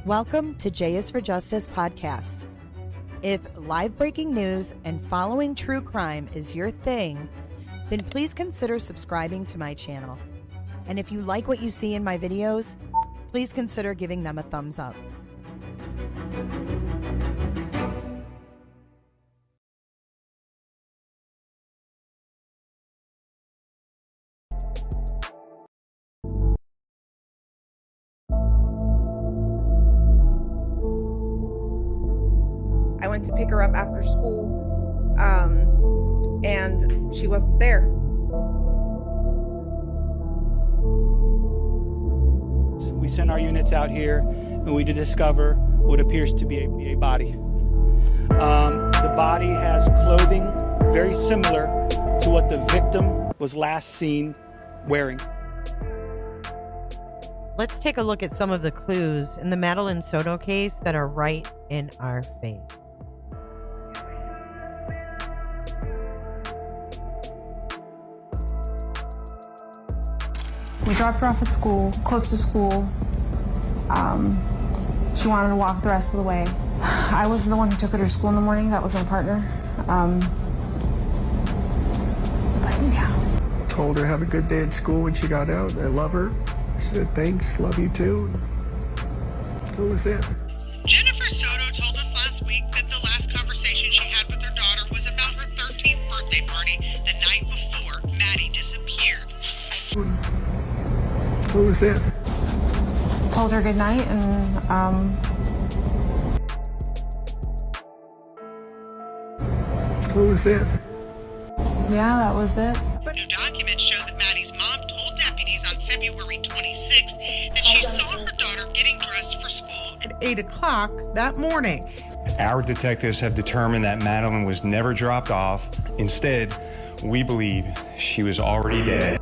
Welcome to J is for Justice podcast. If live breaking news and following true crime is your thing, then please consider subscribing to my channel. And if you like what you see in my videos, please consider giving them a thumbs up. I went to pick her up after school, and she wasn't there. We sent our units out here, and we did discover what appears to be a body. The body has clothing very similar to what the victim was last seen wearing. Let's take a look at some of the clues in the Madeline Soto case that are right in our face. We dropped her off at school, close to school. She wanted to walk the rest of the way. I wasn't the one who took her to school in the morning. That was my partner. But yeah. Told her have a good day at school when she got out. I love her. She said thanks, love you too. That was it. Jennifer Soto told us last week that the last conversation she had with her daughter was about her 13th birthday party the night before Maddie disappeared. That was it. Told her good night and That was it. yeah, that was it. New documents show that Maddie's mom told deputies on February 26th that she saw her daughter getting dressed for school at 8 o'clock that morning. Our detectives have determined that Madeline was never dropped off. Instead, we believe she was already dead.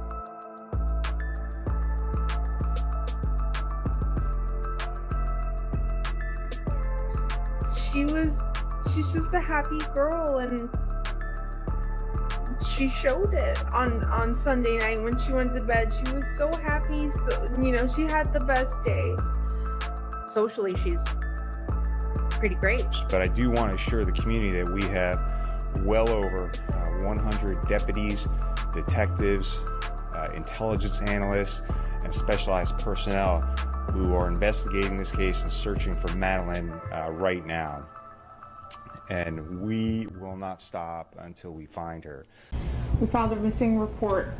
She's just a happy girl, and she showed it on Sunday night when she went to bed. She was so happy. So, she had the best day. Socially, she's pretty great. But I do want to assure the community that we have well over 100 deputies, detectives, intelligence analysts, and specialized personnel who are investigating this case and searching for Madeline right now. And we will not stop until we find her. We filed a missing report.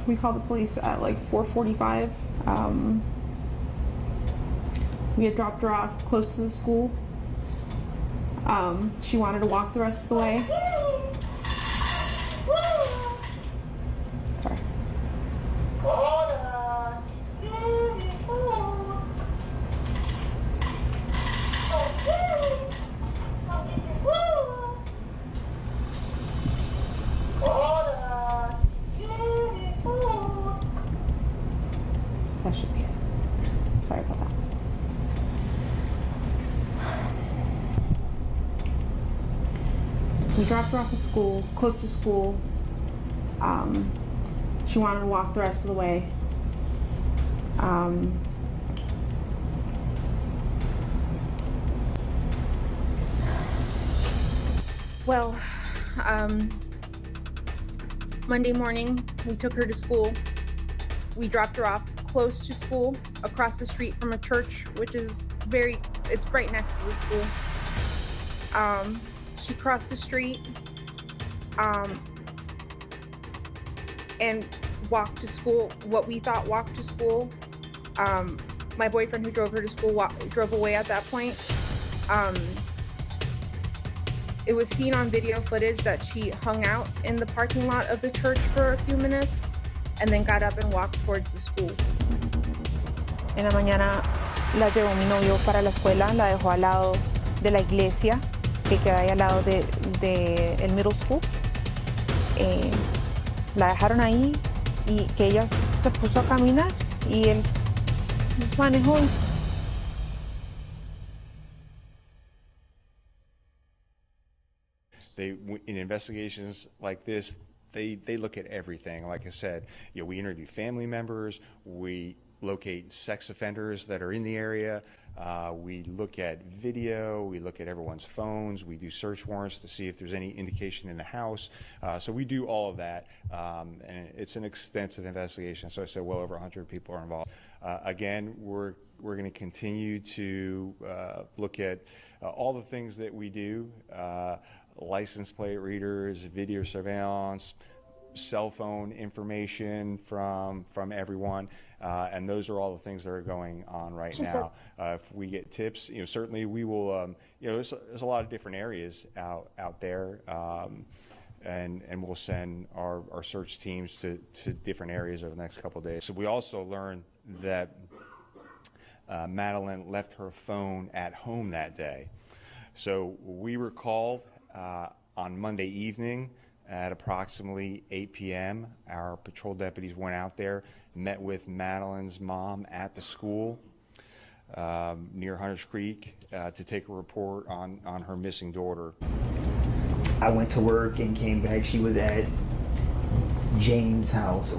We called the police at like 4:45. We had dropped her off close to the school. She wanted to walk the rest of the way. Sorry. That should be it. Sorry about that. We dropped her off at school, close to school. She wanted to walk the rest of the way. Well, Monday morning, we took her to school. We dropped her off close to school, across the street from a church, which is it's right next to the school. She crossed the street, and walked to school, what we thought walked to school. My boyfriend who drove her to school drove away at that point. It was seen on video footage that she hung out in the parking lot of the church for a few minutes and then got up and walked towards the school. En la mañana la llevó mi novio para la escuela, la dejó al lado de la iglesia que queda ahí al lado de el middle school. La dejaron ahí y que ella se puso a caminar y él manejó. In investigations like this, they look at everything. Like I said, we interview family members, we locate sex offenders that are in the area, We look at video, we look at everyone's phones, we do search warrants to see if there's any indication in the house. So we do all of that, and it's an extensive investigation. So I said well over 100 people are involved. Again, we're going to continue to look at all the things that we do, license plate readers, video surveillance, cell phone information from everyone, and those are all the things that are going on right now. If we get tips, certainly we will. There's a lot of different areas out there, and we'll send our search teams to different areas over the next couple of days. So we also learned that Madeline left her phone at home that day. So we were called on Monday evening at approximately 8 p.m. Our patrol deputies went out there, met with Madeline's mom at the school near Hunters Creek to take a report on her missing daughter. I went to work and came back. She was at James' house.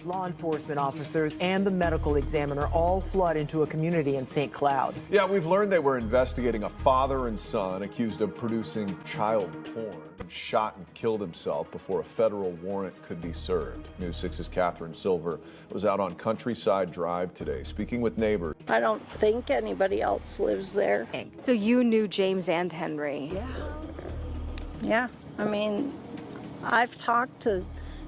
Law enforcement officers and the medical examiner all flood into a community in St. Cloud. Yeah, we've learned they were investigating a father and son accused of producing child porn. Shot and killed himself before a federal warrant could be served. News 6's Catherine Silver was out on Countryside Drive today, speaking with neighbors. I don't think anybody else lives there. So you knew James and Henry? Yeah. I mean, I've talked to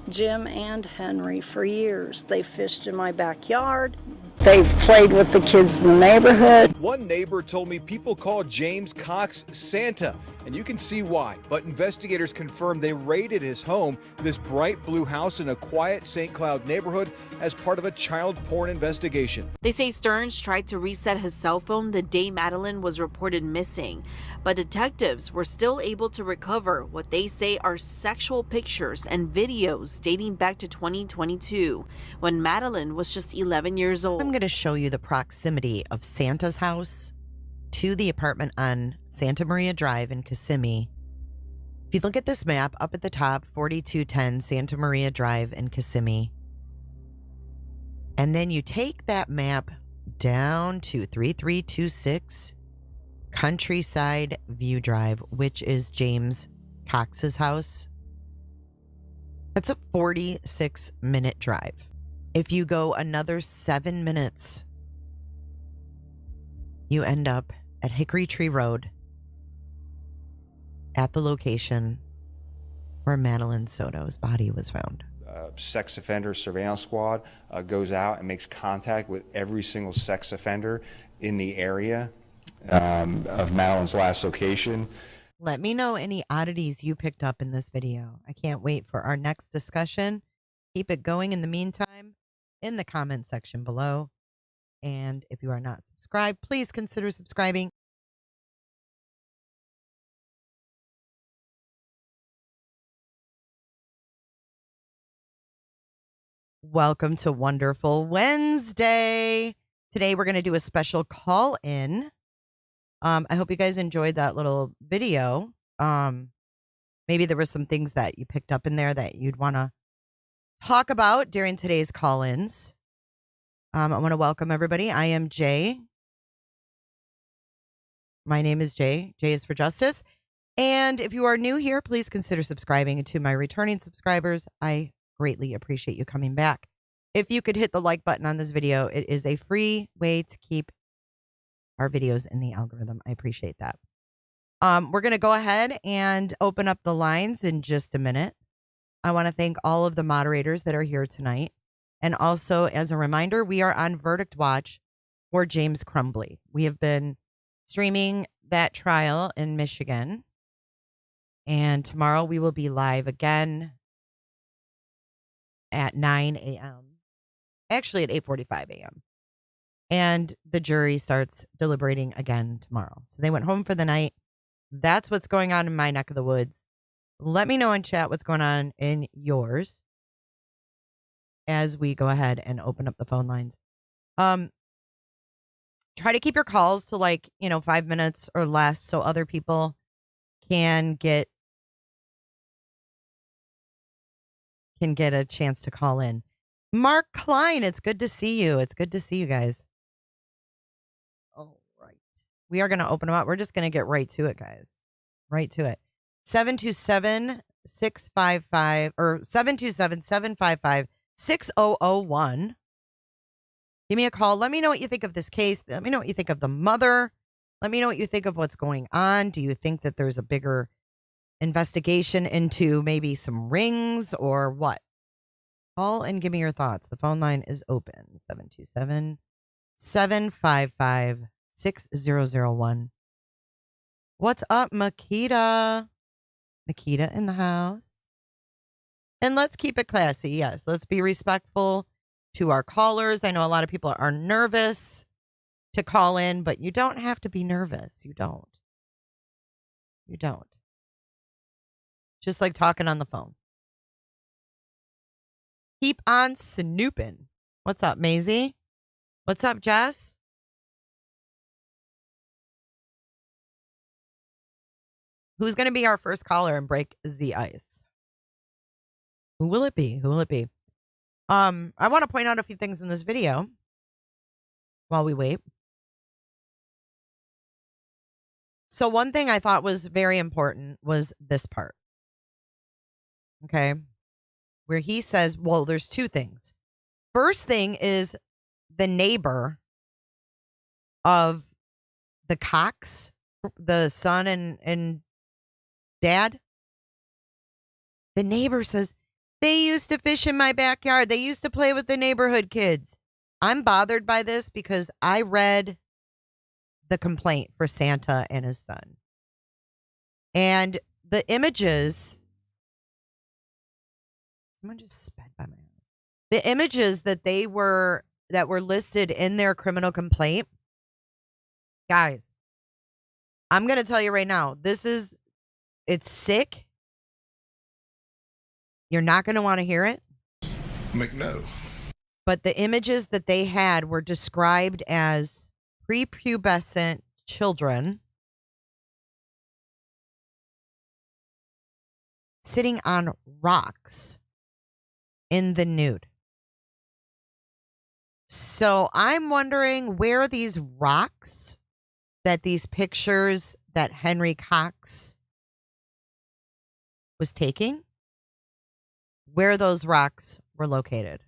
Jim and Henry for years. They fished in my backyard. They've played with the kids in the neighborhood. One neighbor told me people call James Cox Santa, and you can see why. But investigators confirmed they raided his home, this bright blue house in a quiet St. Cloud neighborhood, as part of a child porn investigation. They say Stearns tried to reset his cell phone the day Madeline was reported missing, but detectives were still able to recover what they say are sexual pictures and videos dating back to 2022, when Madeline was just 11 years old. I'm going to show you the proximity of Santa's house to the apartment on Santa Maria Drive in Kissimmee. If you look at this map up at the top, 4210 Santa Maria Drive in Kissimmee. And then you take that map down to 3326 Countryside View Drive, which is James Cox's house. That's a 46-minute drive. If you go another 7 minutes, you end up at Hickory Tree Road at the location where Madeline Soto's body was found. Sex offender surveillance squad goes out and makes contact with every single sex offender in the area of Madeline's last location. Let me know any oddities you picked up in this video. I can't wait for our next discussion. Keep it going in the meantime in the comment section below. And if you are not subscribed, please consider subscribing. Welcome to Wonderful Wednesday. Today we're going to do a special call in. I hope you guys enjoyed that little video. Maybe there were some things that you picked up in there that you'd want to talk about during today's call-ins. I want to welcome everybody. I am Jay. My name is Jay. Jay is for Justice. And if you are new here, please consider subscribing. And to my returning subscribers, I greatly appreciate you coming back. If you could hit the like button on this video, it is a free way to keep our videos in the algorithm. I appreciate that. We're going to go ahead and open up the lines in just a minute. I want to thank all of the moderators that are here tonight. And also, as a reminder, we are on Verdict Watch for James Crumbley. We have been streaming that trial in Michigan. And tomorrow we will be live again at 9 a.m. Actually, at 8:45 a.m. And the jury starts deliberating again tomorrow. So they went home for the night. That's what's going on in my neck of the woods. Let me know in chat what's going on in yours as we go ahead and open up the phone lines. Try to keep your calls to 5 minutes or less so other people can get a chance to call in. Mark Klein, it's good to see you. It's good to see you guys. All right. We are going to open them up. We're just going to get right to it, guys. Right to it. 727-655 or 727-755-6001. Give me a call. Let me know what you think of this case. Let me know what you think of the mother. Let me know what you think of what's going on. Do you think that there's a bigger investigation into maybe some rings or what? Call and give me your thoughts. The phone line is open. 727-755-6001. What's up, Makita? Makita in the house. And let's keep it classy. Yes, let's be respectful to our callers. I know a lot of people are nervous to call in, but you don't have to be nervous. You don't. You don't. Just like talking on the phone. Keep on snooping. What's up, Maisie? What's up, Jess? Who's going to be our first caller and break the ice? Who will it be? Who will it be? I want to point out a few things in this video while we wait. So one thing I thought was very important was this part. Okay. Where he says, well, there's two things. First thing is the neighbor of the Cox, the son and dad. The neighbor says, they used to fish in my backyard. They used to play with the neighborhood kids. I'm bothered by this because I read the complaint for Santa and his son. And the images, someone just sped by my house. The images that were listed in their criminal complaint, guys, I'm going to tell you right now, it's sick. You're not going to want to hear it. McNo. But the images that they had were described as prepubescent children sitting on rocks in the nude. So I'm wondering where these rocks that these pictures that Henry Cox was taking, where those rocks were located.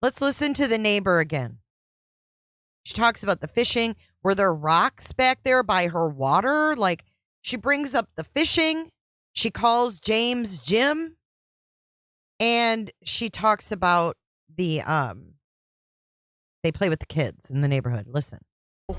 Let's listen to the neighbor again. She talks about the fishing. Were there rocks back there by her water? Like, she brings up the fishing. She calls James Jim. And she talks about the, they play with the kids in the neighborhood. Listen.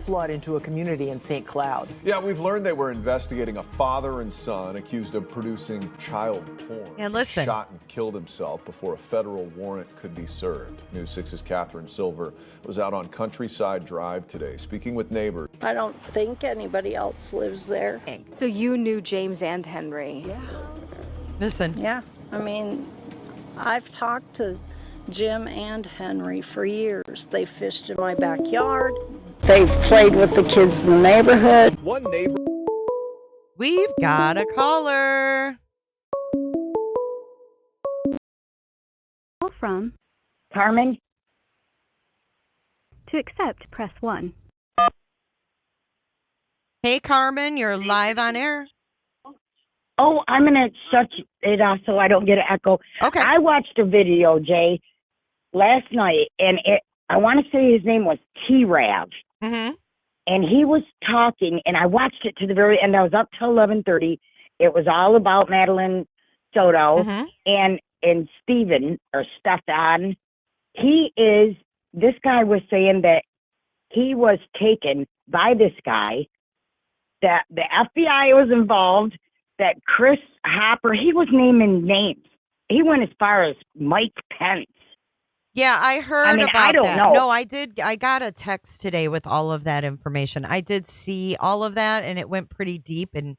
Flood into a community in St. Cloud. Yeah, we've learned they were investigating a father and son accused of producing child porn. And listen. Shot and killed himself before a federal warrant could be served. News 6's Catherine Silver was out on Countryside Drive today, speaking with neighbors. I don't think anybody else lives there. So you knew James and Henry? Yeah. Listen. Yeah. I mean, I've talked to Jim and Henry for years. They fished in my backyard. They've played with the kids in the neighborhood. One neighbor. We've got a caller. Call from Carmen. To accept, press 1. Hey, Carmen, you're live on air. Oh, I'm going to shut it off so I don't get an echo. Okay. I watched a video, Jay, last night, and I want to say his name was T-Rav. Mm-hmm. And he was talking, and I watched it to the very end. I was up till 11:30. It was all about Madeline, Soto, and Stephan. This guy was saying that he was taken by this guy, that the FBI was involved, that Chris Hopper, he was naming names. He went as far as Mike Pence. Yeah, I heard about I don't that. know. No, I did. I got a text today with all of that information. I did see all of that, and it went pretty deep, and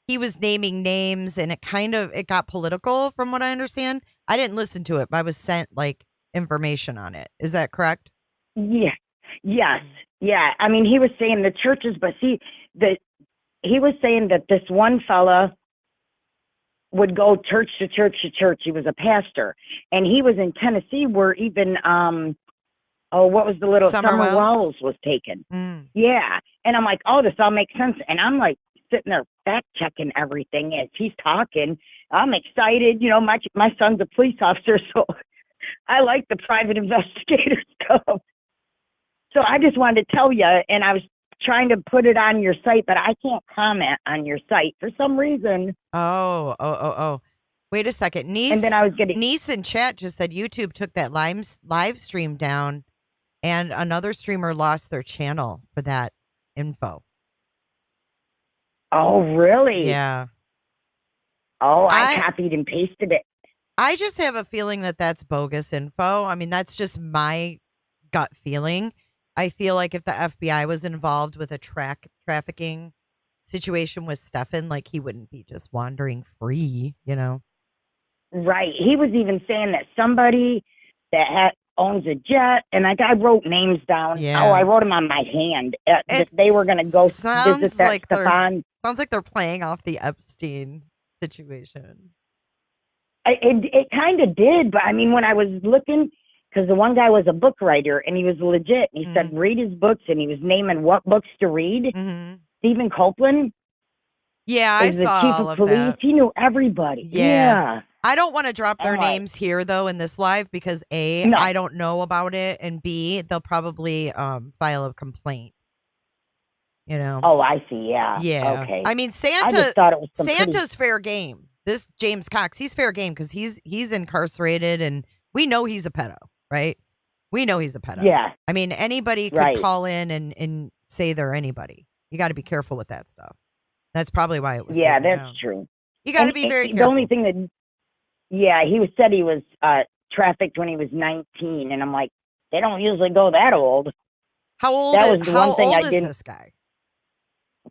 he was naming names, and it got political from what I understand. I didn't listen to it, but I was sent information on it. Is that correct? Yeah. Yes. Yeah. I mean, he was saying the churches, but see, he was saying that this one fella would go church to church to church. He was a pastor, and he was in Tennessee where even what was the little Summer Summer Wells? Wells was taken. Yeah, and I'm like, oh, this all makes sense. And I'm like sitting there fact checking everything as he's talking. I'm excited. You know, my son's a police officer, so I like the private investigator stuff. So I just wanted to tell you, and I was trying to put it on your site, but I can't comment on your site for some reason. Oh. Wait a second. Niece, And then I was getting Niece in chat just said YouTube took that live stream down, and another streamer lost their channel for that info. Oh, really? Yeah. Oh, I copied and pasted it. I just have a feeling that that's bogus info. I mean, that's just my gut feeling. I feel like if the FBI was involved with a trafficking situation with Stephan, like he wouldn't be just wandering free, you know? Right. He was even saying that somebody that owns a jet, and I wrote names down. Yeah. Oh, I wrote them on my hand. That they were going to go visit that Stephan. Sounds like they're playing off the Epstein situation. It kind of did, but I mean, when I was looking, because the one guy was a book writer, and he was legit, and he said read his books, and he was naming what books to read. Stephen Copeland. Yeah, I is the saw chief all of of police. that. He knew everybody. Yeah. I don't want to drop their I'm like- names here though in this live because A, No. I don't know about it, and B, they'll probably file a complaint. You know. Oh, I see. Yeah. Yeah. Okay. I mean, I just thought it was some pretty- Santa's fair game. This James Cox, he's fair game because he's incarcerated, and we know he's a pedo, right? We know he's a pedo. Yeah. I mean, anybody could Right. call in and say they're anybody. You got to be careful with that stuff. That's probably why it was. Yeah, taken that's down. true. You got to And be very The careful. only thing that, said he was trafficked when he was 19, and I'm like, they don't usually go that old. How old? That was the how one thing old I is didn't. this guy?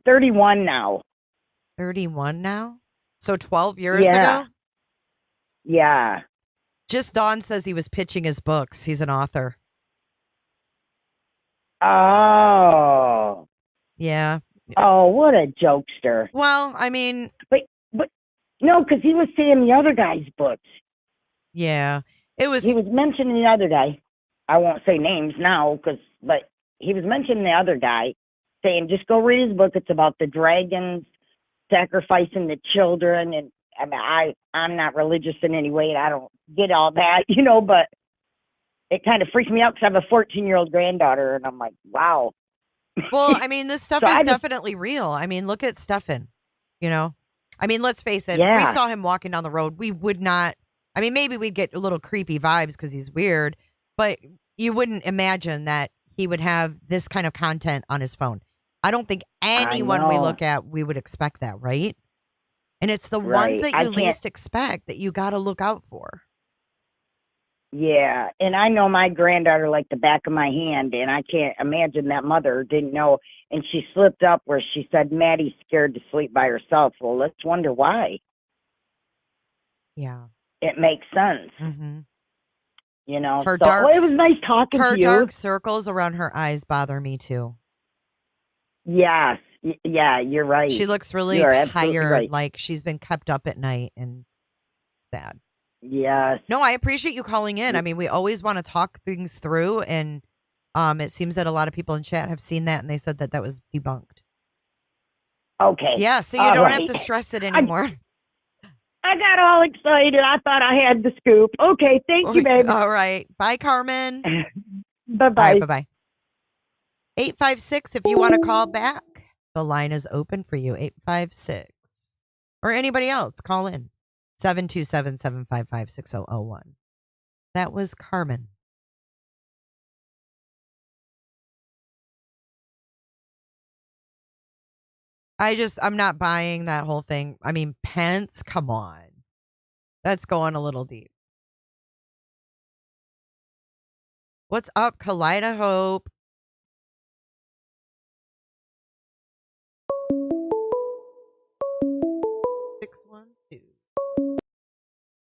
31 now. 31 now. So 12 years Yeah. ago. Yeah. Just Dawn says he was pitching his books. He's an author. Oh. Yeah. Oh, what a jokester. Well, I mean, but no, because he was saying the other guy's books. yeah, it was. He was mentioning the other guy. I won't say names now, but he was mentioning the other guy, saying just go read his book. It's about the dragons sacrificing the children, and I mean, I'm not religious in any way, and I don't get all that, but it kind of freaked me out because I have a 14-year-old granddaughter, and I'm like, wow. Well, I mean, this stuff So is definitely real. I mean, look at Stephan, I mean, let's face it. If we Yeah. saw him walking down the road, we would not. I mean, maybe we'd get a little creepy vibes because he's weird, but you wouldn't imagine that he would have this kind of content on his phone. I don't think anyone we know. look at, we would expect that, right? And it's the Right. ones that I you can't- least expect that you got to look out for. Yeah, and I know my granddaughter like the back of my hand, and I can't imagine that mother didn't know. And she slipped up where she said Maddie's scared to sleep by herself. Well, let's wonder why. Yeah. It makes sense. Mm-hmm. So, it was nice talking her to you. dark circles around her eyes bother me too. Yes. Yeah, you're right. She looks really You are absolutely tired, right. like she's been kept up at night and sad. Yes. No, I appreciate you calling in. I mean, we always want to talk things through, and it seems that a lot of people in chat have seen that, and they said that that was debunked. Okay. Yeah, so you All don't have right. to stress it anymore. I got all excited. I thought I had the scoop. Okay, thank you, baby. All right. Bye, Carmen. Bye-bye. All right, bye-bye. 856, if you want to call back, the line is open for you. 856. Or anybody else, call in. 727-755-6001. That was Carmen. I'm not buying that whole thing. I mean, Pence, come on. That's going a little deep. What's up, Kaleida Hope?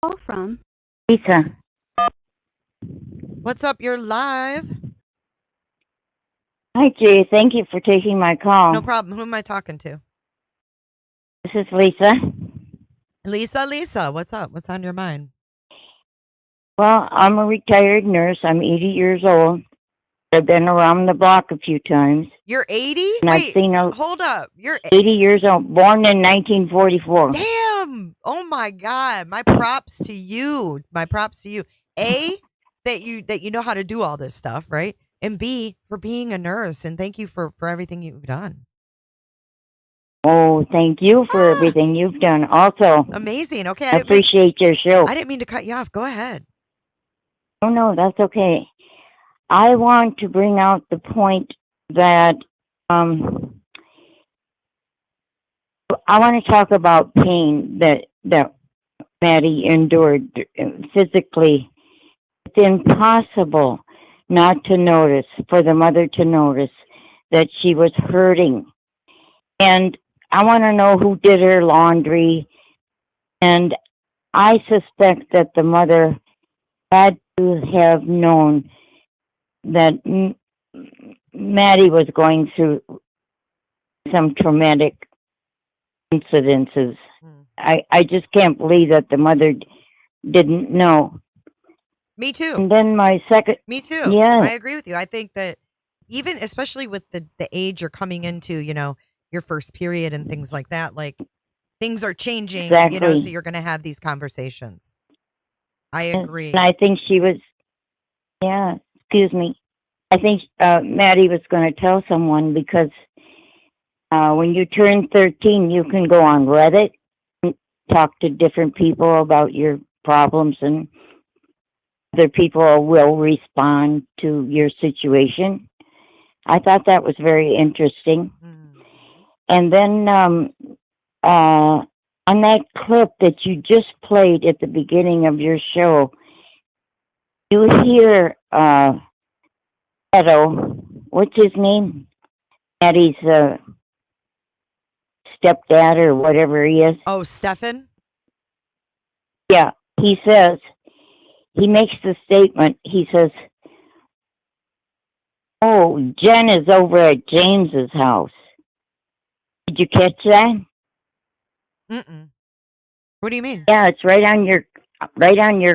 Call from Lisa. What's up? You're live. Hi, Jay. Thank you for taking my call. No problem. Who am I talking to? This is Lisa. Lisa, what's up? What's on your mind? Well, I'm a retired nurse. I'm 80 years old. I've been around the block a few times. You're 80? And I've Wait, seen hold up. You're 80 years old, born in 1944. Damn! Oh my God! My props to you. My props to you. A, that you know how to do all this stuff, right? And B, for being a nurse, and thank you for everything you've done. Oh, thank you for everything you've done. Also, amazing. Okay, I appreciate your show. I didn't mean to cut you off. Go ahead. Oh no, that's okay. I want to bring out the point that I want to talk about pain that Maddie endured physically. It's impossible not to notice, for the mother to notice that she was hurting. And I want to know who did her laundry. And I suspect that the mother had to have known that Maddie was going through some traumatic incidences. I just can't believe that the mother didn't know. Me too. And then my second... Me too. Yeah. I agree with you. I think that even, especially with the age you're coming into, your first period and things like that, like things are changing, Exactly. so you're going to have these conversations. I agree. And I think she was... Yeah, excuse me. I think Maddie was going to tell someone because when you turn 13, you can go on Reddit and talk to different people about your problems, and other people will respond to your situation. I thought that was very interesting. And then on that clip that you just played at the beginning of your show, you hear Soto, what's his name? Maddie's stepdad or whatever he is. Oh, Stephan? Yeah, he says, he makes the statement, he says, oh, Jen is over at James's house. Did you catch that? Mm-mm. What do you mean? Yeah, it's right on your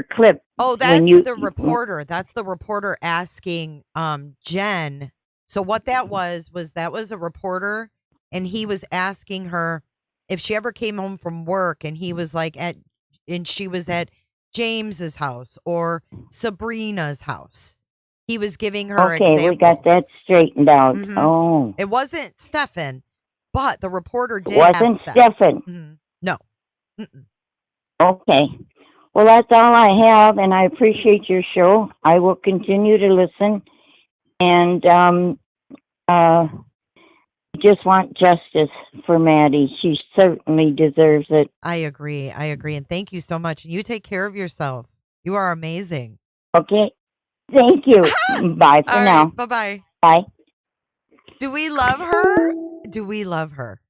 clip. Oh, that's the reporter. That's the reporter asking Jen. So what that was a reporter, and he was asking her if she ever came home from work, and he was like and she was at James's house or Sabrina's house. He was giving her examples. We got that straightened out. Mhm. Oh. It wasn't Stephan, but the reporter did Wasn't ask that. Stephan. Mhm. No. Mm-mm. Okay. Well, that's all I have, and I appreciate your show. I will continue to listen, and just want justice for Maddie. She certainly deserves it. I agree. And thank you so much. And you take care of yourself. You are amazing. Okay. Thank you. Bye for All now. right, bye-bye. Bye. Do we love her? Do we love her?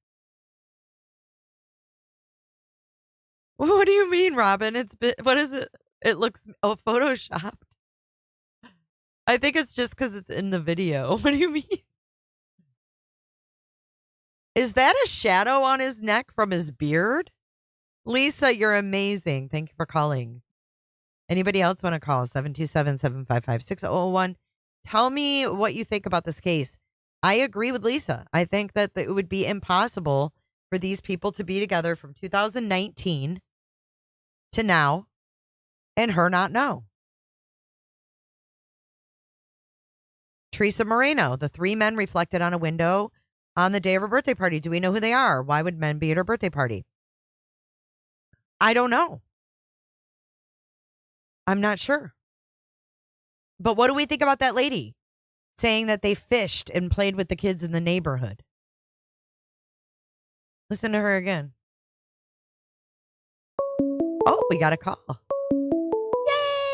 What do you mean, Robin? What is it? It looks photoshopped. I think it's just because it's in the video. What do you mean? Is that a shadow on his neck from his beard? Lisa, you're amazing. Thank you for calling. Anybody else want to call? 727-755-6001. Tell me what you think about this case. I agree with Lisa. I think that it would be impossible for these people to be together from 2019 to now and her not know. Teresa Moreno, the three men reflected on a window on the day of her birthday party. Do we know who they are? Why would men be at her birthday party? I don't know. I'm not sure. But what do we think about that lady saying that they fished and played with the kids in the neighborhood? Listen to her again. Oh, we got a call.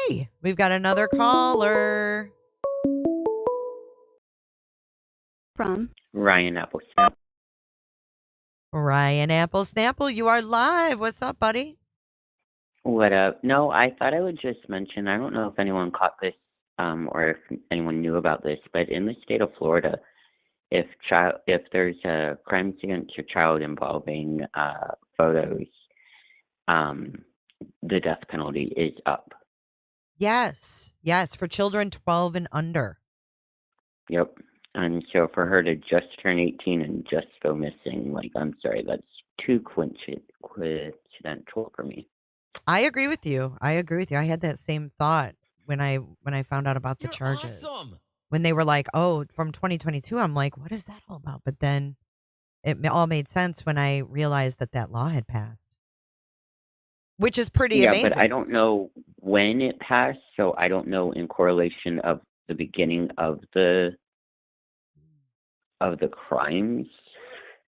Yay! We've got another caller. From Ryan Applesnap. Ryan Applesnapple, you are live. What's up, buddy? What up? No, I thought I would just mention, I don't know if anyone caught this or if anyone knew about this, but in the state of Florida, if there's a crimes against a child involving photos, the death penalty is up. Yes. Yes. For children 12 and under. Yep. And so for her to just turn 18 and just go missing, like, I'm sorry, that's too coincidental for me. I agree with you. I had that same thought when I found out about the charges. Awesome. When they were like, "Oh, from 2022," I'm like, "What is that all about?" But then it all made sense when I realized that law had passed, which is pretty amazing. But I don't know when it passed, so I don't know in correlation of the beginning of the crimes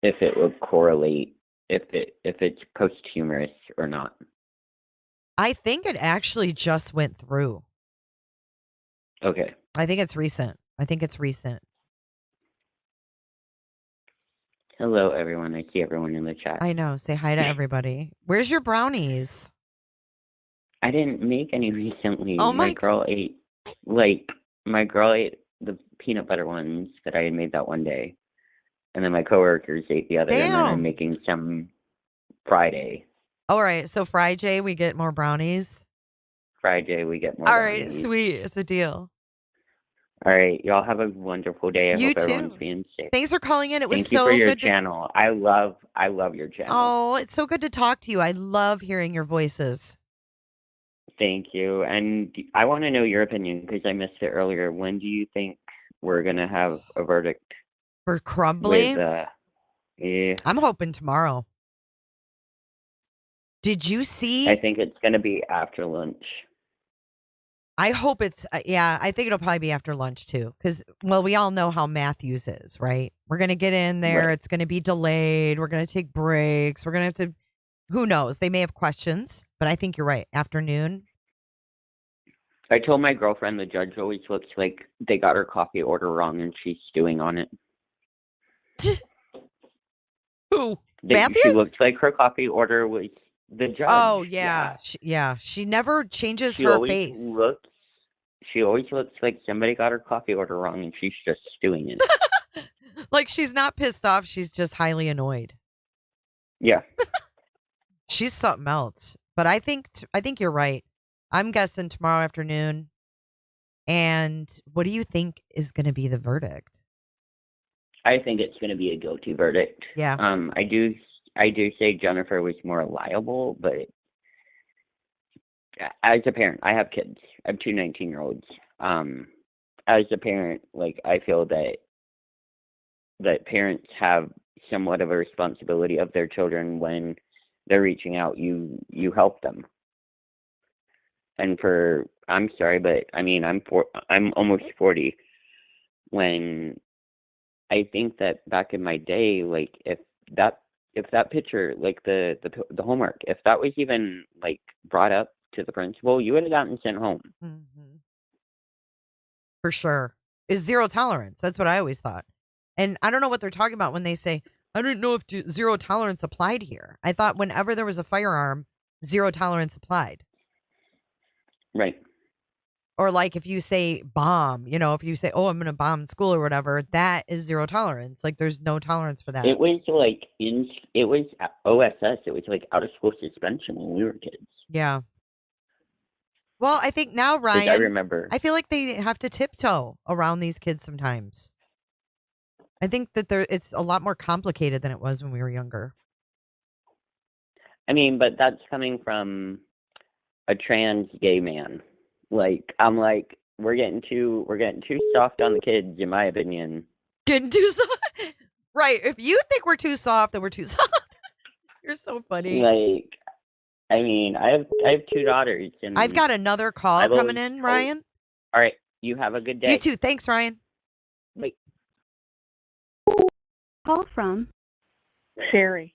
if it would correlate if it's posthumous or not. I think it actually just went through. Okay. I think it's recent. Hello, everyone. I see everyone in the chat. I know. Say hi to everybody. Where's your brownies? I didn't make any recently. Oh my girl ate the peanut butter ones that I had made that one day, and then my coworkers ate the other. And then I'm making some Friday. All right. So Friday we get more brownies. Friday we get more. All brownies. right. Sweet. It's a deal. All right, y'all have a wonderful day. I You hope everyone's too. being safe. Thanks for calling in. It was Thank you so for your good to- channel. I love your channel. Oh, it's so good to talk to you. I love hearing your voices. Thank you. And I want to know your opinion because I missed it earlier. When do you think we're going to have a verdict? For Crumbly? Yeah. I'm hoping tomorrow. Did you see? I think it's going to be after lunch. I hope it's, I think it'll probably be after lunch too. Because, well, we all know how Matthews is, right? We're going to get in there. Right. It's going to be delayed. We're going to take breaks. We're going to have to, who knows? They may have questions, but I think you're right. Afternoon. I told my girlfriend the judge always looks like they got her coffee order wrong and she's stewing on it. Who? She Matthews? looks like her coffee order was the judge. Oh, yeah. She never changes She her always face. She always looks like somebody got her coffee order wrong and she's just stewing in it. Like she's not pissed off. She's just highly annoyed. Yeah. She's something else. But I think you're right. I'm guessing tomorrow afternoon. And what do you think is going to be the verdict? I think it's going to be a guilty verdict. Yeah. I do say Jennifer was more liable, but as a parent, I have kids. I have two 19-year-olds. As a parent, like I feel that parents have somewhat of a responsibility of their children when they're reaching out. You help them. And I'm sorry, but I mean, I'm almost 40. When I think that back in my day, like if that picture, like the homework, if that was even like brought up to the principal, you would have gotten sent home. Mm-hmm. For sure. Is zero tolerance. That's what I always thought. And I don't know what they're talking about when they say, I didn't know if zero tolerance applied here. I thought whenever there was a firearm, zero tolerance applied. Right. Or like if you say bomb, if you say, oh, I'm going to bomb school or whatever, that is zero tolerance. Like there's no tolerance for that. It was like it was OSS. It was like out of school suspension when we were kids. Yeah. Well, I think now, Ryan, I remember. I feel like they have to tiptoe around these kids sometimes. I think that it's a lot more complicated than it was when we were younger. I mean, but that's coming from a trans gay man. Like, I'm like, we're getting too soft on the kids, in my opinion. Getting too soft? Right. If you think we're too soft, then we're too soft. You're so funny. Like, I mean, I have two daughters. And I've got another call coming in, Ryan. All right. You have a good day. You too. Thanks, Ryan. Bye. Call from Sherry.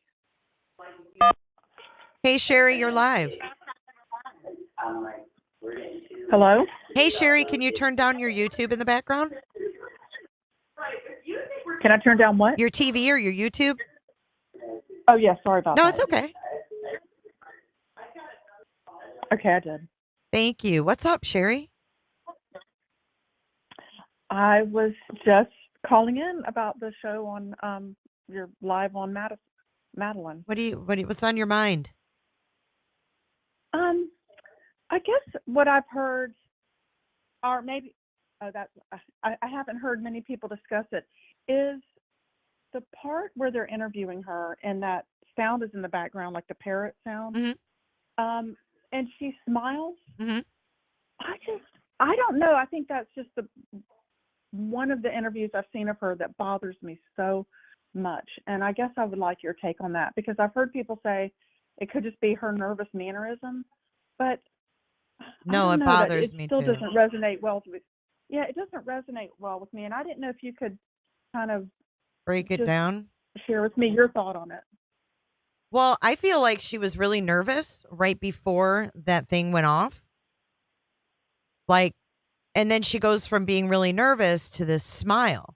Hey, Sherry, you're live. Hello? Hey, Sherry, can you turn down your YouTube in the background? Can I turn down what? Your TV or your YouTube? Oh, yeah, sorry about that. No, it's okay. Okay, I did. Thank you. What's up, Sherry? I was just calling in about the show on your live on Madeline. What's on your mind? I guess what I've heard, or maybe I haven't heard many people discuss it, is the part where they're interviewing her and that sound is in the background, like the parrot sound. Mm-hmm. And she smiles. Mm-hmm. I don't know. I think that's just one of the interviews I've seen of her that bothers me so much. And I guess I would like your take on that, because I've heard people say it could just be her nervous mannerism, but no, it bothers me too. It still doesn't resonate well with. Yeah, it doesn't resonate well with me, and I didn't know if you could kind of break it down, share with me your thought on it. Well, I feel like she was really nervous right before that thing went off. And then she goes from being really nervous to this smile.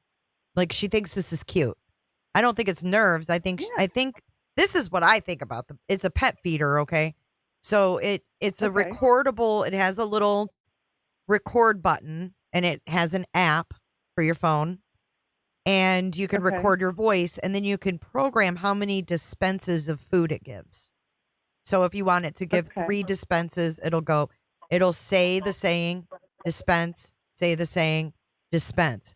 Like she thinks this is cute. I don't think it's nerves. I think this is what I think about them. It's a pet feeder, okay? So it's a recordable, it has a little record button and it has an app for your phone. And you can record your voice, and then you can program how many dispenses of food it gives. So if you want it to give 3 dispenses, it'll say the saying, dispense, say the saying, dispense.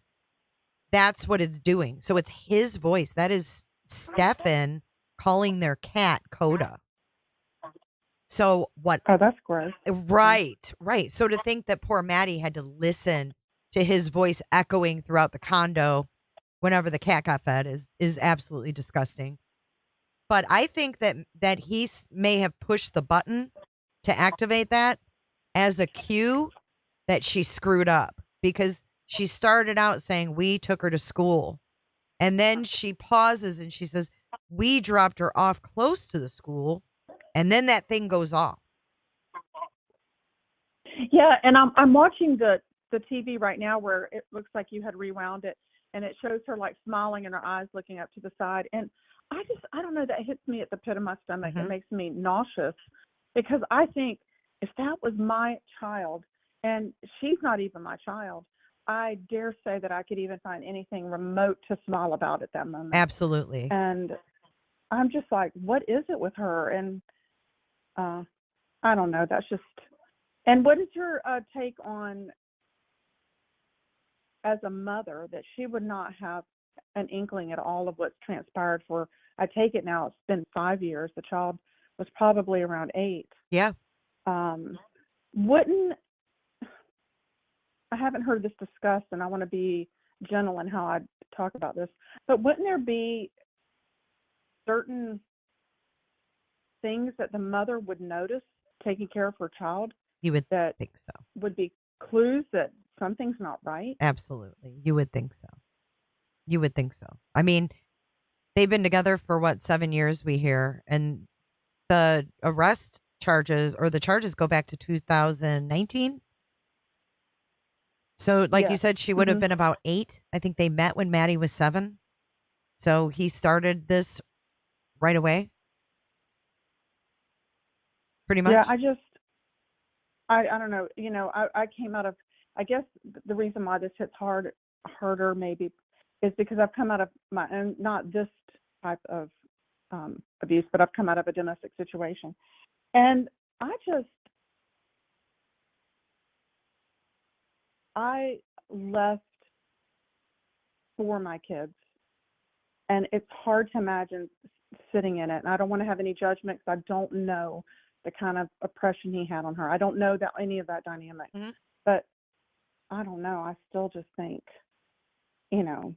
That's what it's doing. So it's his voice. That is Stephan calling their cat Coda. So what? Oh, that's gross. Right. So to think that poor Maddie had to listen to his voice echoing throughout the condo whenever the cat got fed is absolutely disgusting. But I think that he may have pushed the button to activate that as a cue that she screwed up, because she started out saying, we took her to school. And then she pauses and she says, we dropped her off close to the school. And then that thing goes off. Yeah, and I'm watching the TV right now where it looks like you had rewound it, and it shows her like smiling and her eyes looking up to the side. And I don't know, that hits me at the pit of my stomach. Mm-hmm. It makes me nauseous, because I think if that was my child, and she's not even my child, I dare say that I could even find anything remote to smile about at that moment. Absolutely. And I'm just like, what is it with her? And I don't know. That's just. And what is your take on, as a mother, that she would not have an inkling at all of what's transpired for, I take it now, it's been 5 years. The child was probably around 8. Yeah. I haven't heard this discussed, and I want to be gentle in how I talk about this, but wouldn't there be certain things that the mother would notice taking care of her child? You would think so. Would be clues that something's not right? Absolutely. You would think so. I mean, they've been together for 7 years, we hear, and the arrest charges, or the charges, go back to 2019. So you said, she would have been about 8. I think they met when Maddie was 7. So he started this right away. Pretty much. Yeah, I don't know. You know, I came out of, I guess the reason why this hits harder maybe is because I've come out of my own, not this type of abuse, but I've come out of a domestic situation. And I left for my kids, and it's hard to imagine sitting in it. And I don't want to have any judgment, because I don't know the kind of oppression he had on her. I don't know any of that dynamic, but I don't know. I still just think, you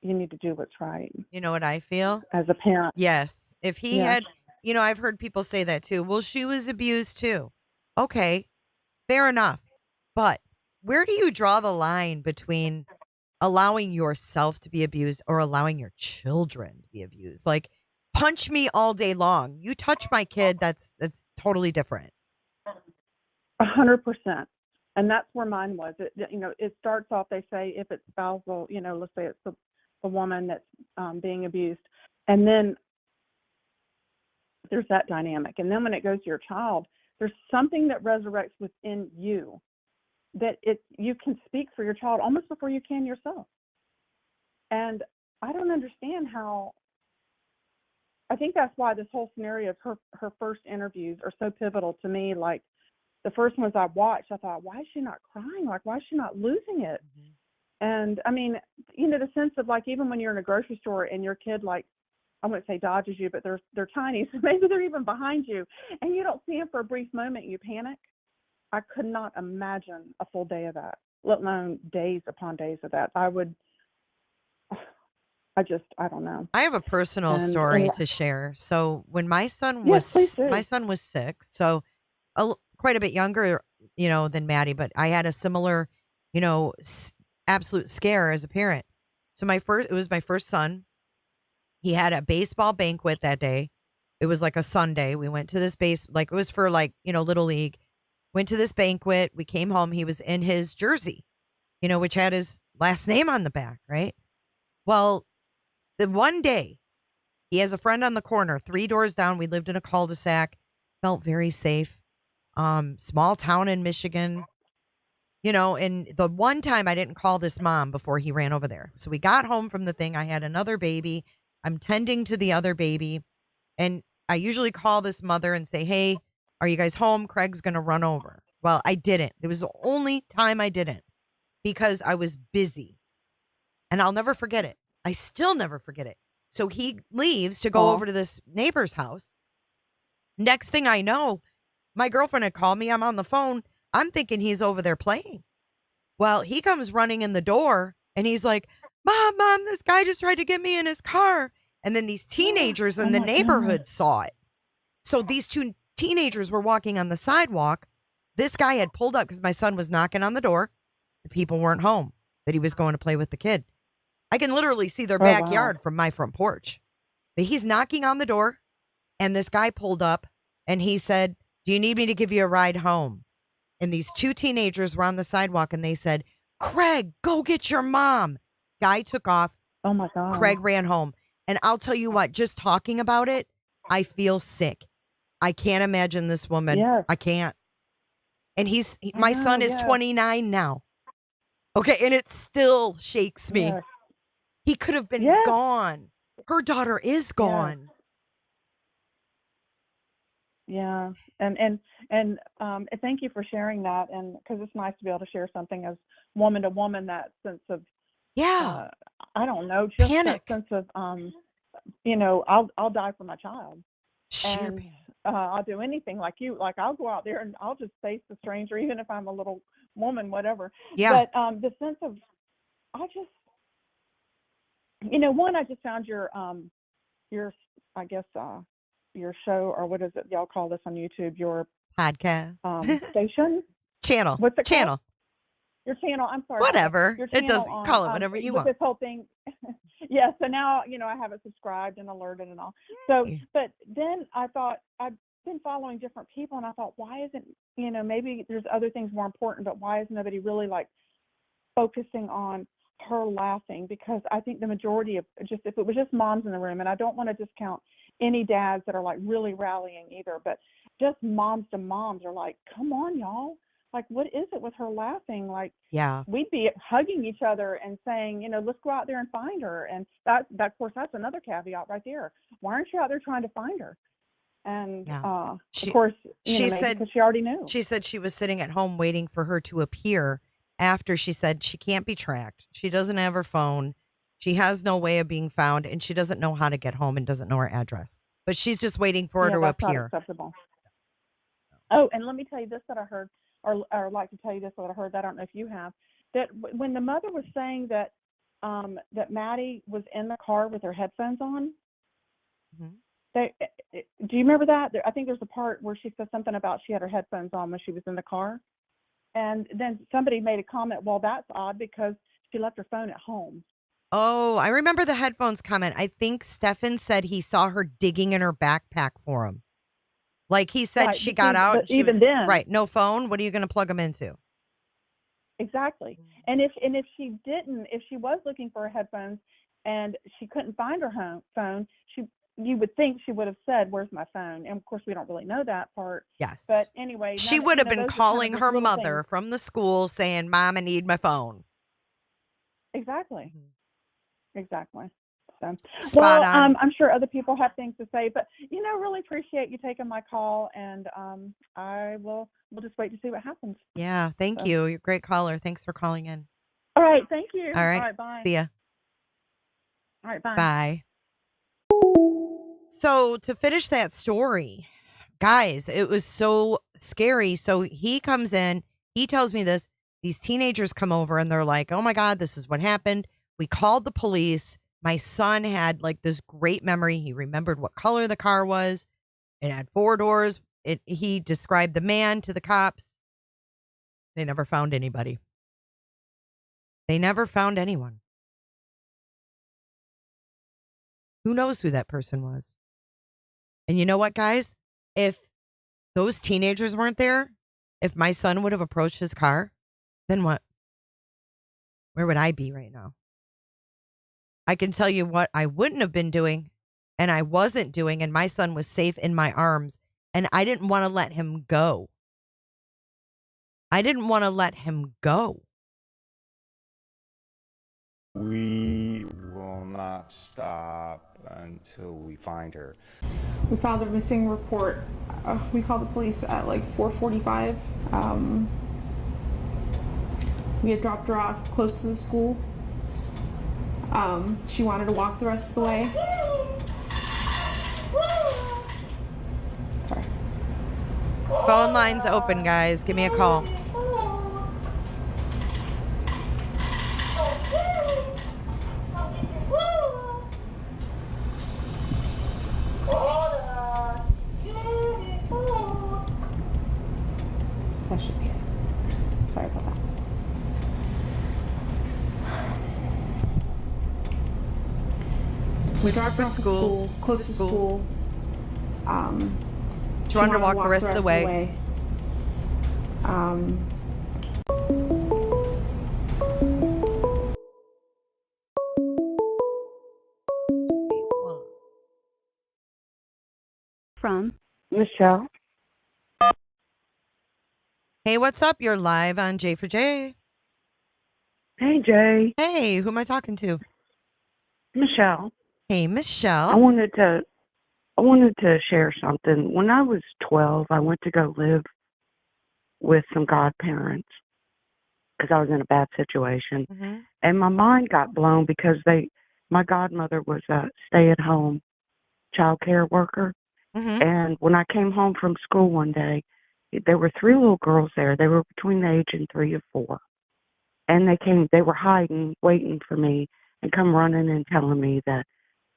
need to do what's right. You know what I feel? As a parent. Yes. If he had, I've heard people say that too. Well, she was abused too. Okay, fair enough. But where do you draw the line between allowing yourself to be abused or allowing your children to be abused? Like, punch me all day long. You touch my kid, that's totally different. 100%. And that's where mine was. It starts off, they say, if it's spousal, let's say it's the woman that's being abused. And then there's that dynamic. And then when it goes to your child, there's something that resurrects within you that you can speak for your child almost before you can yourself. And I don't understand how. I think that's why this whole scenario of her first interviews are so pivotal to me. Like the first ones I watched, I thought, why is she not crying? Like, why is she not losing it? And I mean, the sense of like, even when you're in a grocery store and your kid, like, I wouldn't say dodges you, but they're tiny, so maybe they're even behind you, and you don't see them for a brief moment, you panic. I could not imagine a full day of that, let alone days upon days of that. I don't know. I have a personal story to share. So when my son Yes, please do. my son was 6, so quite a bit younger, than Maddie, but I had a similar, absolute scare as a parent. So it was my first son. He had a baseball banquet that day. It was like a Sunday. We went to this it was for Little League. Went to this banquet. We came home. He was in his jersey, which had his last name on the back, right? Well, the one day he has a friend on the corner, 3 doors down. We lived in a cul-de-sac, felt very safe. Small town in Michigan, and the one time I didn't call this mom before he ran over there. So we got home from the thing. I had another baby. I'm tending to the other baby. And I usually call this mother and say, hey, are you guys home? Craig's going to run over. Well, I didn't. It was the only time I didn't because I was busy. And I'll never forget it. I still never forget it. So he leaves to go over to this neighbor's house. Next thing I know, my girlfriend had called me. I'm on the phone. I'm thinking he's over there playing. Well, he comes running in the door and he's like, Mom, this guy just tried to get me in his car. And then these teenagers in the neighborhood saw it. So these 2 teenagers were walking on the sidewalk. This guy had pulled up because my son was knocking on the door. The people weren't home, that he was going to play with the kid. I can literally see their backyard from my front porch. But he's knocking on the door, and this guy pulled up, and he said, do you need me to give you a ride home? And these 2 teenagers were on the sidewalk, and they said, Craig, go get your mom. Guy took off. Oh, my God. Craig ran home. And I'll tell you what, just talking about it, I feel sick. I can't imagine this woman. Yes. I can't. And my son is 29 now. Okay, and it still shakes me. Yes. He could have been gone. Her daughter is gone. Yeah. And thank you for sharing that. And because it's nice to be able to share something as woman to woman, that sense of, I don't know, just panic. that sense of, I'll die for my child. Sure. And I'll do anything like you. Like I'll go out there and I'll just face the stranger, even if I'm a little woman, whatever. Yeah. But the sense of, one, I just found your I guess your show, or what is it y'all call this on YouTube? Your podcast station channel. What's it channel? Called? Your channel. I'm sorry. Whatever. Your It doesn't on, call it whatever you want. This whole thing. Yeah. So now I have it subscribed and alerted and all. So, but then I thought I've been following different people, and I thought, why isn't maybe there's other things more important, but why is nobody really like focusing on her laughing? Because I think the majority of if it was just moms in the room, and I don't want to discount any dads that are like really rallying either, but just moms to moms are like, come on, y'all. Like, what is it with her laughing? Like, we'd be hugging each other and saying, let's go out there and find her. And that of course, that's another caveat right there. Why aren't you out there trying to find her? And of course, she said, because she already knew. She said she was sitting at home waiting for her to appear after she said she can't be tracked. She doesn't have her phone. She has no way of being found, and she doesn't know how to get home and doesn't know her address. But she's just waiting for her to appear. Not acceptable. Oh, and let me tell you this that I heard, or like to tell you this that I heard. That I don't know if you have. That when the mother was saying that that Maddie was in the car with her headphones on. Mm-hmm. Do you remember that? I think there's a part where she said something about she had her headphones on when she was in the car. And then somebody made a comment, well, that's odd because she left her phone at home. Oh, I remember the headphones comment. I think Stephan said he saw her digging in her backpack for him. Like he said she got out. But even then. Right. No phone. What are you going to plug them into? Exactly. And if she didn't, if she was looking for her headphones and she couldn't find her phone, you would think she would have said, where's my phone? And of course, we don't really know that part. Yes. But anyway. She would have been calling her mother from the school saying, Mom, I need my phone. Exactly. exactly. So, Spot on. I'm sure other people have things to say, but really appreciate you taking my call, and we'll just wait to see what happens. Yeah, thank So. you. You're a great caller. Thanks for calling in. All right, thank you. All right. All right, bye. See ya. All right, bye. Bye. So to finish that story, guys, it was so scary. So he comes in, he tells me this. These teenagers come over and they're like, oh my God, this is what happened. We called the police. My son had like this great memory. He remembered what color the car was. It had 4 doors. He described the man to the cops. They never found anybody. They never found anyone. Who knows who that person was? And you know what, guys? If those teenagers weren't there, if my son would have approached his car, then what? Where would I be right now? I can tell you what I wouldn't have been doing, and I wasn't doing, and my son was safe in my arms, and I didn't want to let him go. I didn't want to let him go. We will not stop until we find her. We filed a missing report. We called the police at like 4:45. We had dropped her off close to the school. She wanted to walk the rest of the way. Sorry. Phone lines open, guys. Give me a call. That should be it. Sorry about that. We dropped her off at school, close to school. She wanted to walk the rest of the way. From Michelle. Hey, what's up? You're live on J for J. Hey, Jay. Hey, who am I talking to? Michelle. Hey, Michelle. I wanted to share something. When I was 12, I went to go live with some godparents because I was in a bad situation. Mm-hmm. And my mind got blown because my godmother was a stay-at-home child care worker. Mm-hmm. And when I came home from school one day, there were 3 little girls there. They were between the age of 3 and 4. And they were hiding, waiting for me, and come running and telling me that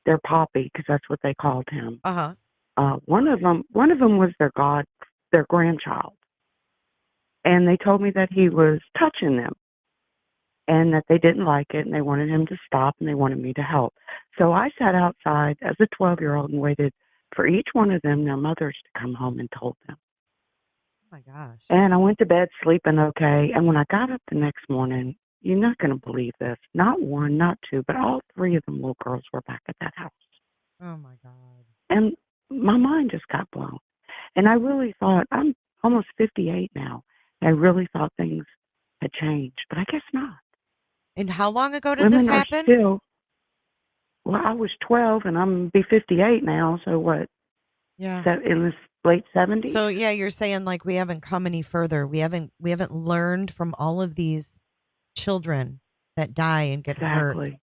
their poppy, because that's what they called him. Uh-huh. One of them was their grandchild. And they told me that he was touching them and that they didn't like it and they wanted him to stop and they wanted me to help. So I sat outside as a 12-year-old and waited for each one of them, their mothers, to come home and told them. Oh my gosh. And I went to bed sleeping okay. And when I got up the next morning, you're not going to believe this. Not 1, not 2, but all 3 of them little girls were back at that house. Oh my God. And my mind just got blown. And I really thought, I'm almost 58 now. I really thought things had changed, but I guess not. And how long ago did Women this are happen? still, well, I was 12 and I'm be 58 now. So what? Yeah. So in the late 70s? So yeah, you're saying like we haven't come any further. We haven't learned from all of these children that die and get hurt. Exactly.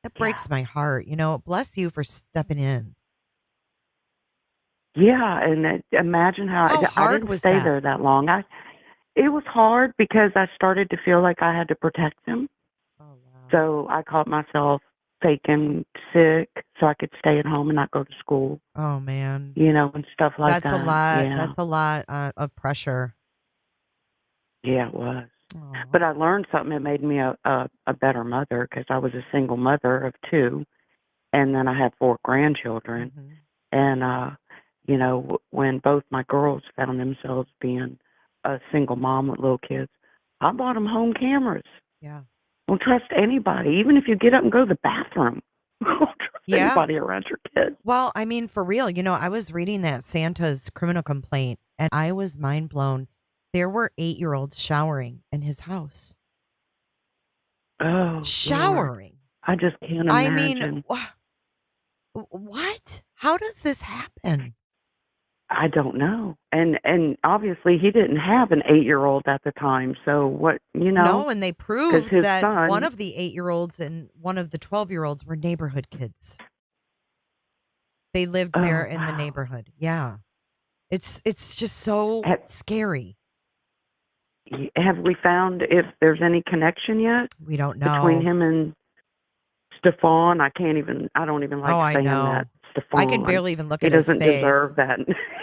That breaks my heart. Bless you for stepping in. Yeah, and imagine how I hard didn't was stay that? there that long. It was hard because I started to feel like I had to protect them. Oh wow. So I caught myself faking sick so I could stay at home and not go to school. Oh man. And stuff like that. That's a lot. Yeah. That's a lot of pressure. Yeah, it was. But I learned something that made me a better mother because I was a single mother of 2, and then I had 4 grandchildren. Mm-hmm. And when both my girls found themselves being a single mom with little kids, I bought them home cameras. Yeah. Don't trust anybody, even if you get up and go to the bathroom. Don't trust anybody around your kids. Well, I mean, for real, I was reading that Santa's criminal complaint and I was mind blown. There were 8-year-olds showering in his house. Oh, showering. I just can't I imagine. mean, what? How does this happen? I don't know. And obviously he didn't have an 8-year-old at the time. So what, No, and they because proved his that son, one of the 8-year-olds and one of the 12-year-olds were neighborhood kids. They lived there in the neighborhood. Yeah. It's just so scary. have we found if there's any connection yet We don't between know. him and Stephan? I don't even like I saying know. that. I can Stephan. barely even look He at his doesn't face. deserve that.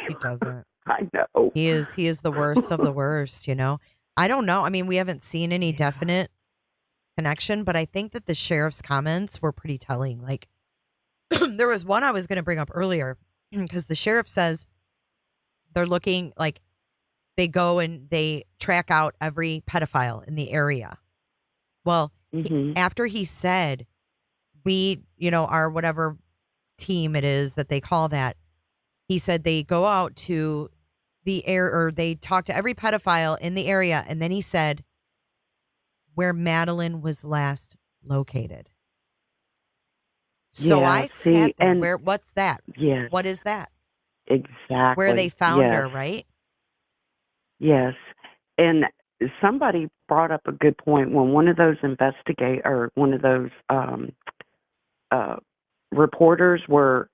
He doesn't. I know. He is the worst of the worst, I don't know. I mean, we haven't seen any definite connection, but I think that the sheriff's comments were pretty telling. Like, there was one I was going to bring up earlier because the sheriff says they're looking, like, they go and they track out every pedophile in the area. Well, after he said, our whatever team it is that they call that, he said they go out to the air, or they talk to every pedophile in the area. And then he said where Madeline was last located. So I sat there. What's that? Yes. What is that? Exactly. Where they found her, right? Yes. And somebody brought up a good point when one of those reporters were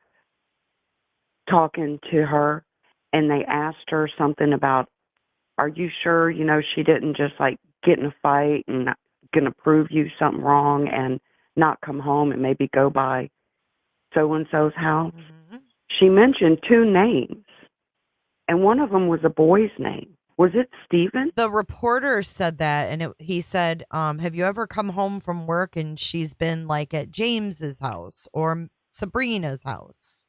talking to her, and they asked her something about, are you sure, she didn't just like get in a fight and gonna prove you something wrong and not come home and maybe go by so-and-so's house? She mentioned 2 names, and one of them was a boy's name. Was it Stephan? The reporter said that, and he said, have you ever come home from work and she's been like at James's house or Sabrina's house?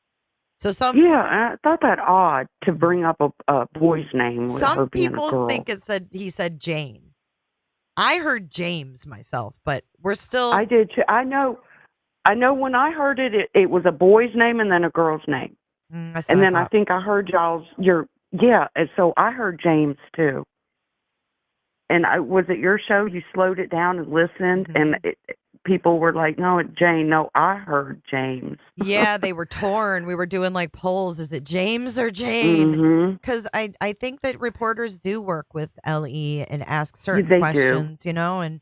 So I thought that odd to bring up a boy's name with her some being a people girl. think he said Jane. I heard James myself, but we're still. I did too. I know when I heard it was a boy's name and then a girl's name. That's and what then I think I heard and so I heard James too. And was it your show? You slowed it down and listened, and people were like, "No, it's Jane." No, I heard James. Yeah, they were torn. We were doing like polls. Is it James or Jane? Because I think that reporters do work with LE and ask certain questions, and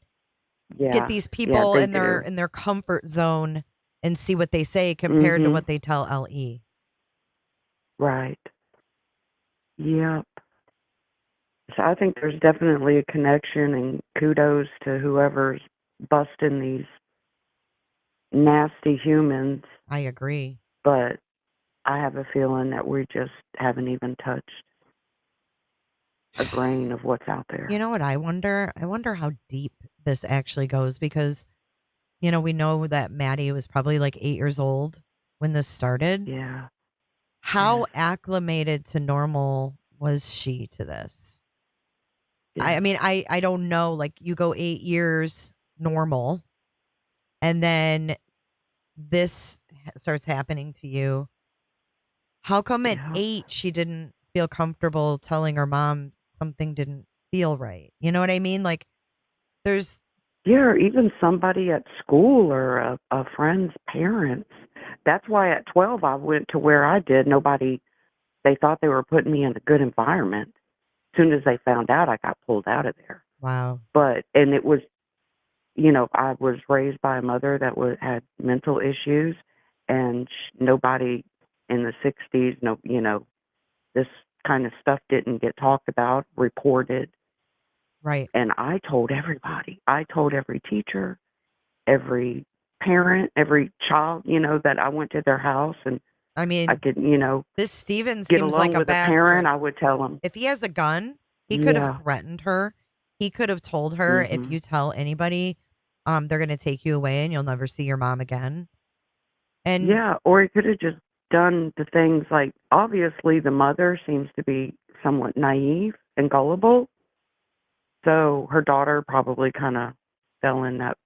get these people in their comfort zone and see what they say compared to what they tell LE. Right. Yep. So I think there's definitely a connection, and kudos to whoever's busting these nasty humans. I agree. But I have a feeling that we just haven't even touched a grain of what's out there. You know what I wonder? I wonder how deep this actually goes because, we know that Maddie was probably like 8 years old when this started. Yeah. How acclimated to normal was she to this? Yeah. I mean, I don't know. Like, you go 8 years normal, and then this starts happening to you. How come at 8 she didn't feel comfortable telling her mom something didn't feel right? You know what I mean? Like, there's... Yeah, or even somebody at school or a friend's parents. That's why at 12 I went to where I did. They thought they were putting me in a good environment. As soon as they found out, I got pulled out of there. Wow. And it was, I was raised by a mother that had mental issues, and nobody in the 60s, this kind of stuff didn't get talked about, reported. Right. And I told everybody. I told every teacher, every parent, every child, that I went to their house, and I mean, I could, this Stephan get seems along like a with bastard. parent. I would tell them. If he has a gun, he could have threatened her. He could have told her, if you tell anybody, they're going to take you away and you'll never see your mom again. And or he could have just done the things like, obviously the mother seems to be somewhat naive and gullible. So her daughter probably kind of fell in that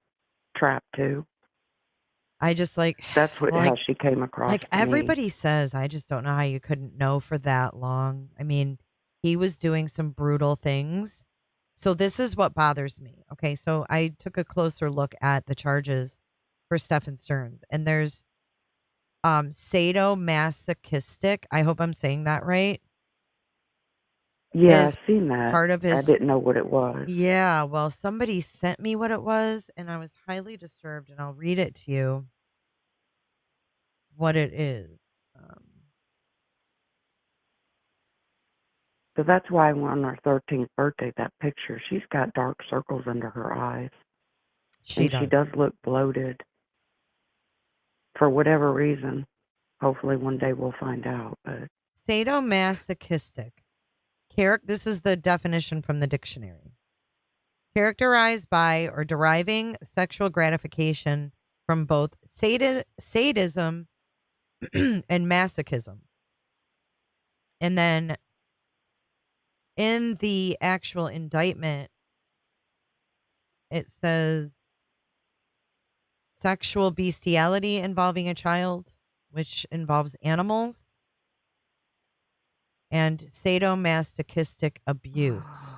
trap too. I just that's how she came across. Like everybody says, I just don't know how you couldn't know for that long. I mean, he was doing some brutal things. So this is what bothers me. Okay, so I took a closer look at the charges for Stephan Stearns. And there's sadomasochistic. I hope I'm saying that right. Yeah, Is I've seen that. part of I his. didn't know what it was. Yeah, well, somebody sent me what it was, and I was highly disturbed, and I'll read it to you what it is. So that's why on her 13th birthday, that picture, she's got dark circles under her eyes. She She does look bloated for whatever reason. Hopefully one day we'll find out. But Sadomasochistic. This is the definition from the dictionary. Characterized by or deriving sexual gratification from both sadism and masochism. And then in the actual indictment, it says sexual bestiality involving a child, which involves animals, and sadomasochistic abuse.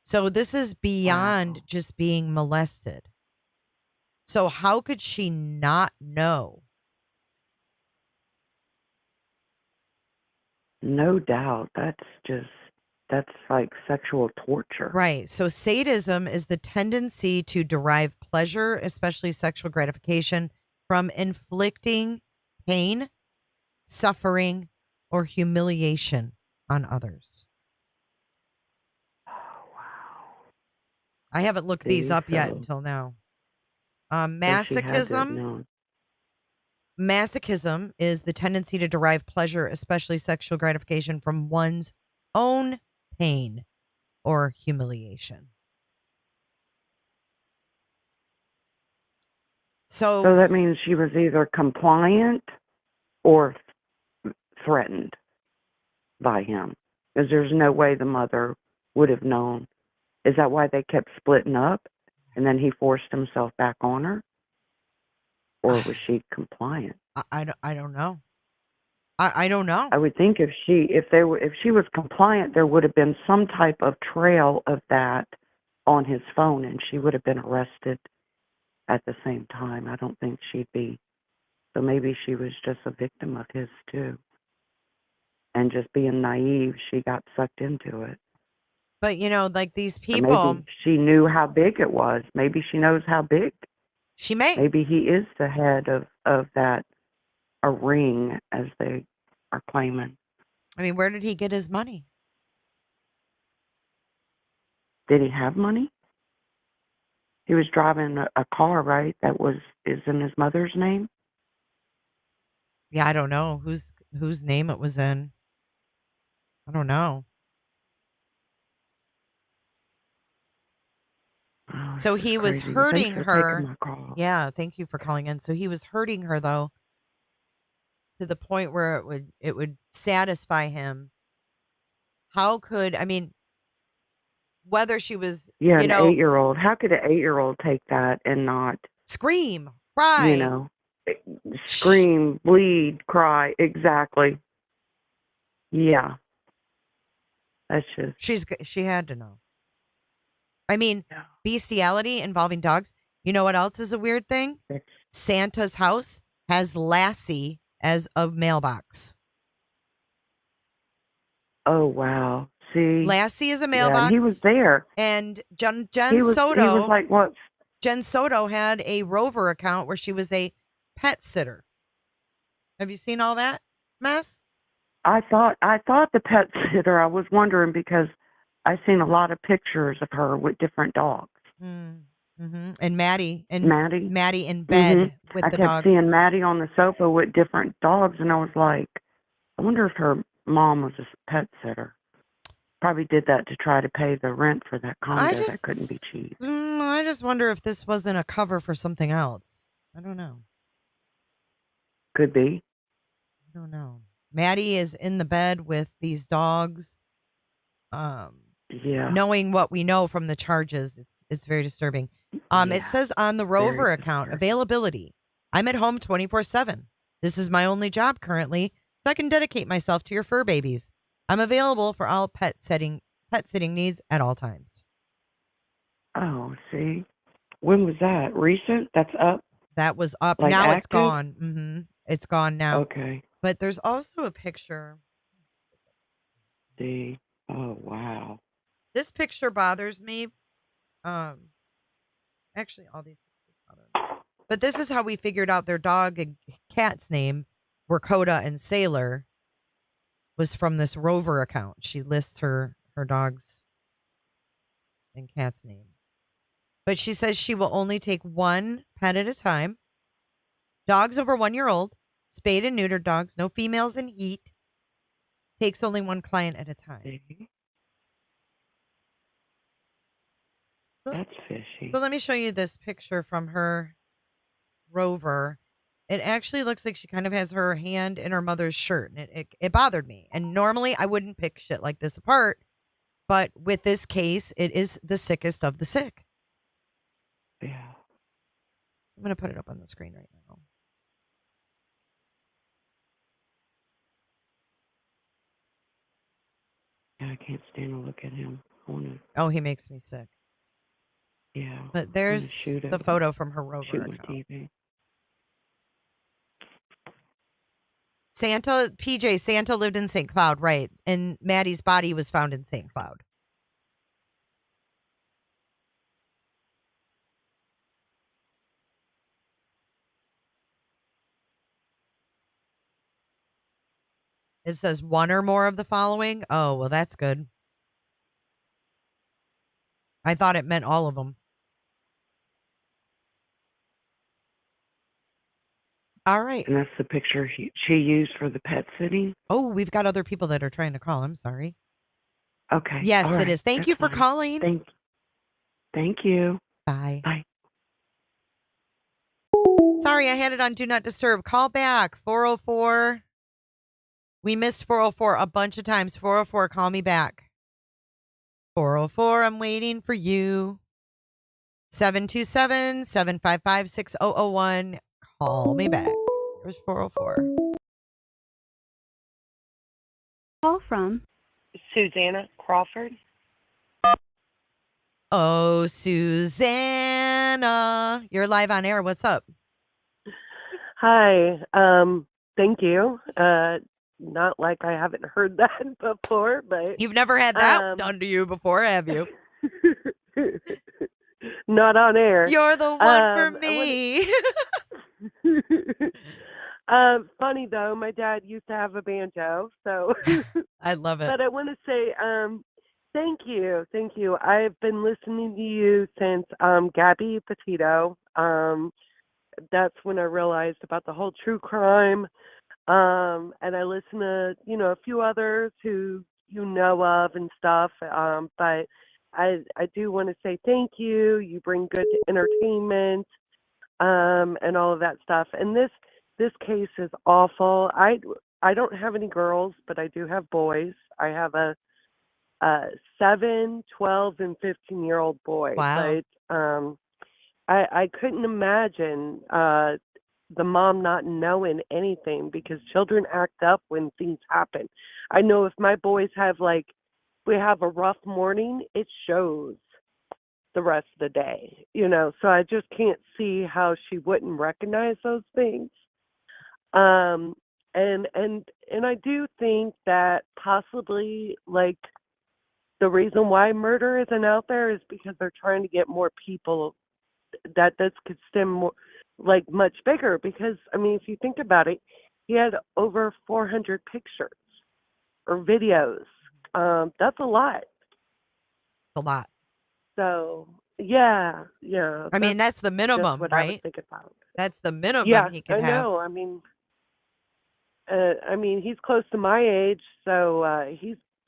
So this is beyond just being molested. So how could she not know? no doubt, that's like sexual torture. Right. So sadism is the tendency to derive pleasure, especially sexual gratification, from inflicting pain, suffering, or humiliation on others. I haven't looked these up yet until now. Masochism. Masochism is the tendency to derive pleasure, especially sexual gratification, from one's own pain or humiliation. So that means she was either compliant or threatened by him, because there's no way the mother would have known. Is that why they kept splitting up and then he forced himself back on her? Or was she compliant? I don't know. I don't know. I would think if she was compliant, there would have been some type of trail of that on his phone, and she would have been arrested at the same time. I don't think she'd be. So maybe she was just a victim of his too, and just being naive, she got sucked into it. But like these Or people, maybe she knew how big it was. Maybe she knows how big. She may. Maybe he is the head of that a ring, as they are claiming. I mean, where did he get his money? Did he have money? He was driving a car, right? That is in his mother's name. Yeah, I don't know whose name it was in. I don't know. Oh, So this he is was crazy. hurting Thanks for taking her. my call. Yeah, thank you for calling in. So he was hurting her though, to the point where it would satisfy him. How could whether she was Yeah, an 8-year-old. How could an 8-year-old take that and not scream, cry, scream, bleed, cry? Exactly. Yeah. That's just. She had to know. I mean, bestiality involving dogs. You know what else is a weird thing? Santa's house has Lassie as a mailbox. Oh, wow. See? Lassie is a mailbox. Yeah, he was there. And Jen Soto. He was like, what? Jen Soto had a Rover account where she was a pet sitter. Have you seen all that mess? I thought the pet sitter, I was wondering because I've seen a lot of pictures of her with different dogs. Mm-hmm. And Maddie in bed with the dogs. I kept seeing Maddie on the sofa with different dogs, and I was like, I wonder if her mom was a pet sitter. Probably did that to try to pay the rent for that condo that couldn't be cheap. I just wonder if this wasn't a cover for something else. I don't know. Could be. I don't know. Maddie is in the bed with these dogs. Yeah. Knowing what we know from the charges, it's very disturbing. It says on the Rover account, availability. I'm at home 24/7. This is my only job currently, so I can dedicate myself to your fur babies. I'm available for all pet sitting needs at all times. Oh, see. When was that? Recent? That's up? That was up. Like Now it's active? gone. It's gone now. Okay. But there's also a picture. See. Oh, wow. This picture bothers me. Actually, all these pictures bother me. But this is how we figured out their dog and cat's name were Coda and Sailor was from this Rover account. She lists her dog's and cat's name. But she says she will only take one pet at a time. Dogs over 1 year old, spayed and neutered dogs, no females in heat. Takes only one client at a time. That's fishy. So let me show you this picture from her Rover. It actually looks like she kind of has her hand in her mother's shirt, and it bothered me. And normally I wouldn't pick shit like this apart, but with this case, it is the sickest of the sick. Yeah. So I'm going to put it up on the screen right now. Yeah, I can't stand to look at him. I want to. Oh, he makes me sick. Yeah. But there's shoot the him. photo from her Rover Shoot my account. TV. Santa lived in St. Cloud, right? And Maddie's body was found in St. Cloud. It says one or more of the following. Oh, well, that's good. I thought it meant all of them. All right. And that's the picture she used for the pet sitting? Oh, we've got other people that are trying to call. I'm sorry. Okay. Yes, All it right. is. Thank That's you for fine. calling. Thank you. Bye. Bye. Sorry, I had it on Do Not Disturb. Call back. 404. We missed 404 a bunch of times. 404, call me back. 404, I'm waiting for you. 727-755-6001. Call me back. There's 404. Call from Susanna Crawford. Oh, Susanna. You're live on air. What's up? Hi. Thank you. Not like I haven't heard that before, but You've never had that done to you before, have you? not on air. You're the one for me. Funny though, my dad used to have a banjo, so I love it. But I want to say thank you. I've been listening to you since Gabby Petito. That's when I realized about the whole true crime. And I listen to, a few others who you know of and stuff. But I do want to say thank you. You bring good entertainment, and all of that stuff. And this case is awful. I don't have any girls, but I do have boys. I have a 7, 12, and 15-year-old boy. Wow. But I couldn't imagine the mom not knowing anything, because children act up when things happen. I know if my boys have we have a rough morning, it shows the rest of the day, so I just can't see how she wouldn't recognize those things. And I do think that possibly the reason why murder isn't out there is because they're trying to get more people that this could stem more, much bigger, because if you think about it, he had over 400 pictures or videos. That's a lot. A lot. So yeah. That's the minimum, what right? I was thinking about. That's the minimum Yeah, he could I have. know. He's close to my age, so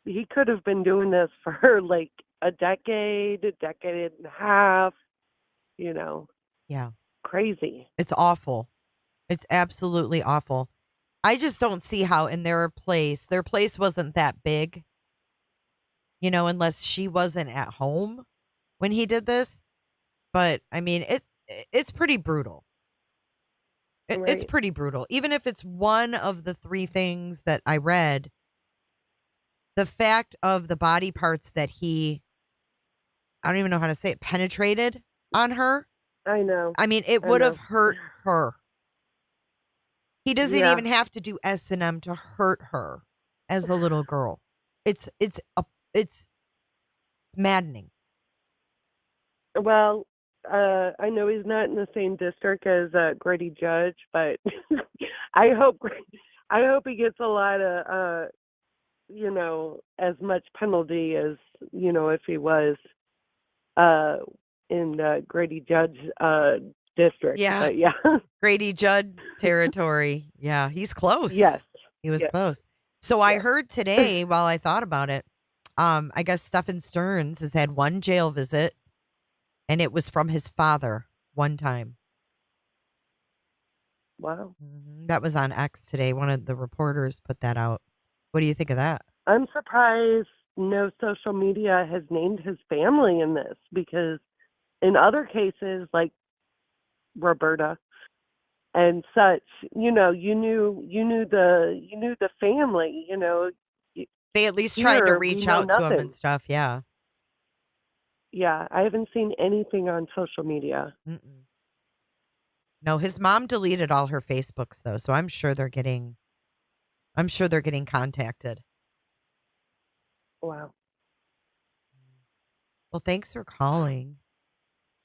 he could have been doing this for a decade and a half. Yeah. Crazy. It's awful. It's absolutely awful. I just don't see how in their place wasn't that big, unless she wasn't at home when he did this. But it's pretty brutal. It's Right. pretty brutal. Even if it's one of the three things that I read, the fact of the body parts that I don't even know how to say it, penetrated on her. I know. It I would know. have hurt her. He doesn't Yeah. even have to do S&M to hurt her as a little girl. It's maddening. Well, I know he's not in the same district as Grady Judge, but I hope he gets a lot of as much penalty as if he was in Grady Judge district. Yeah. But yeah. Grady Judd territory. Yeah, he's close. Yes. He was Yes. close. So I heard today while I thought about it, I guess Stephan Stearns has had one jail visit, and it was from his father one time. Wow. That was on X today. One of the reporters put that out. What do you think of that? I'm surprised no social media has named his family in this, because in other cases like Roberta and such, you knew the family, They at least tried to Here, reach we know out to him nothing. and stuff. Yeah. Yeah, I haven't seen anything on social media. Mm-mm. No, his mom deleted all her Facebooks though, so I'm sure they're getting contacted. Wow. Well, thanks for calling.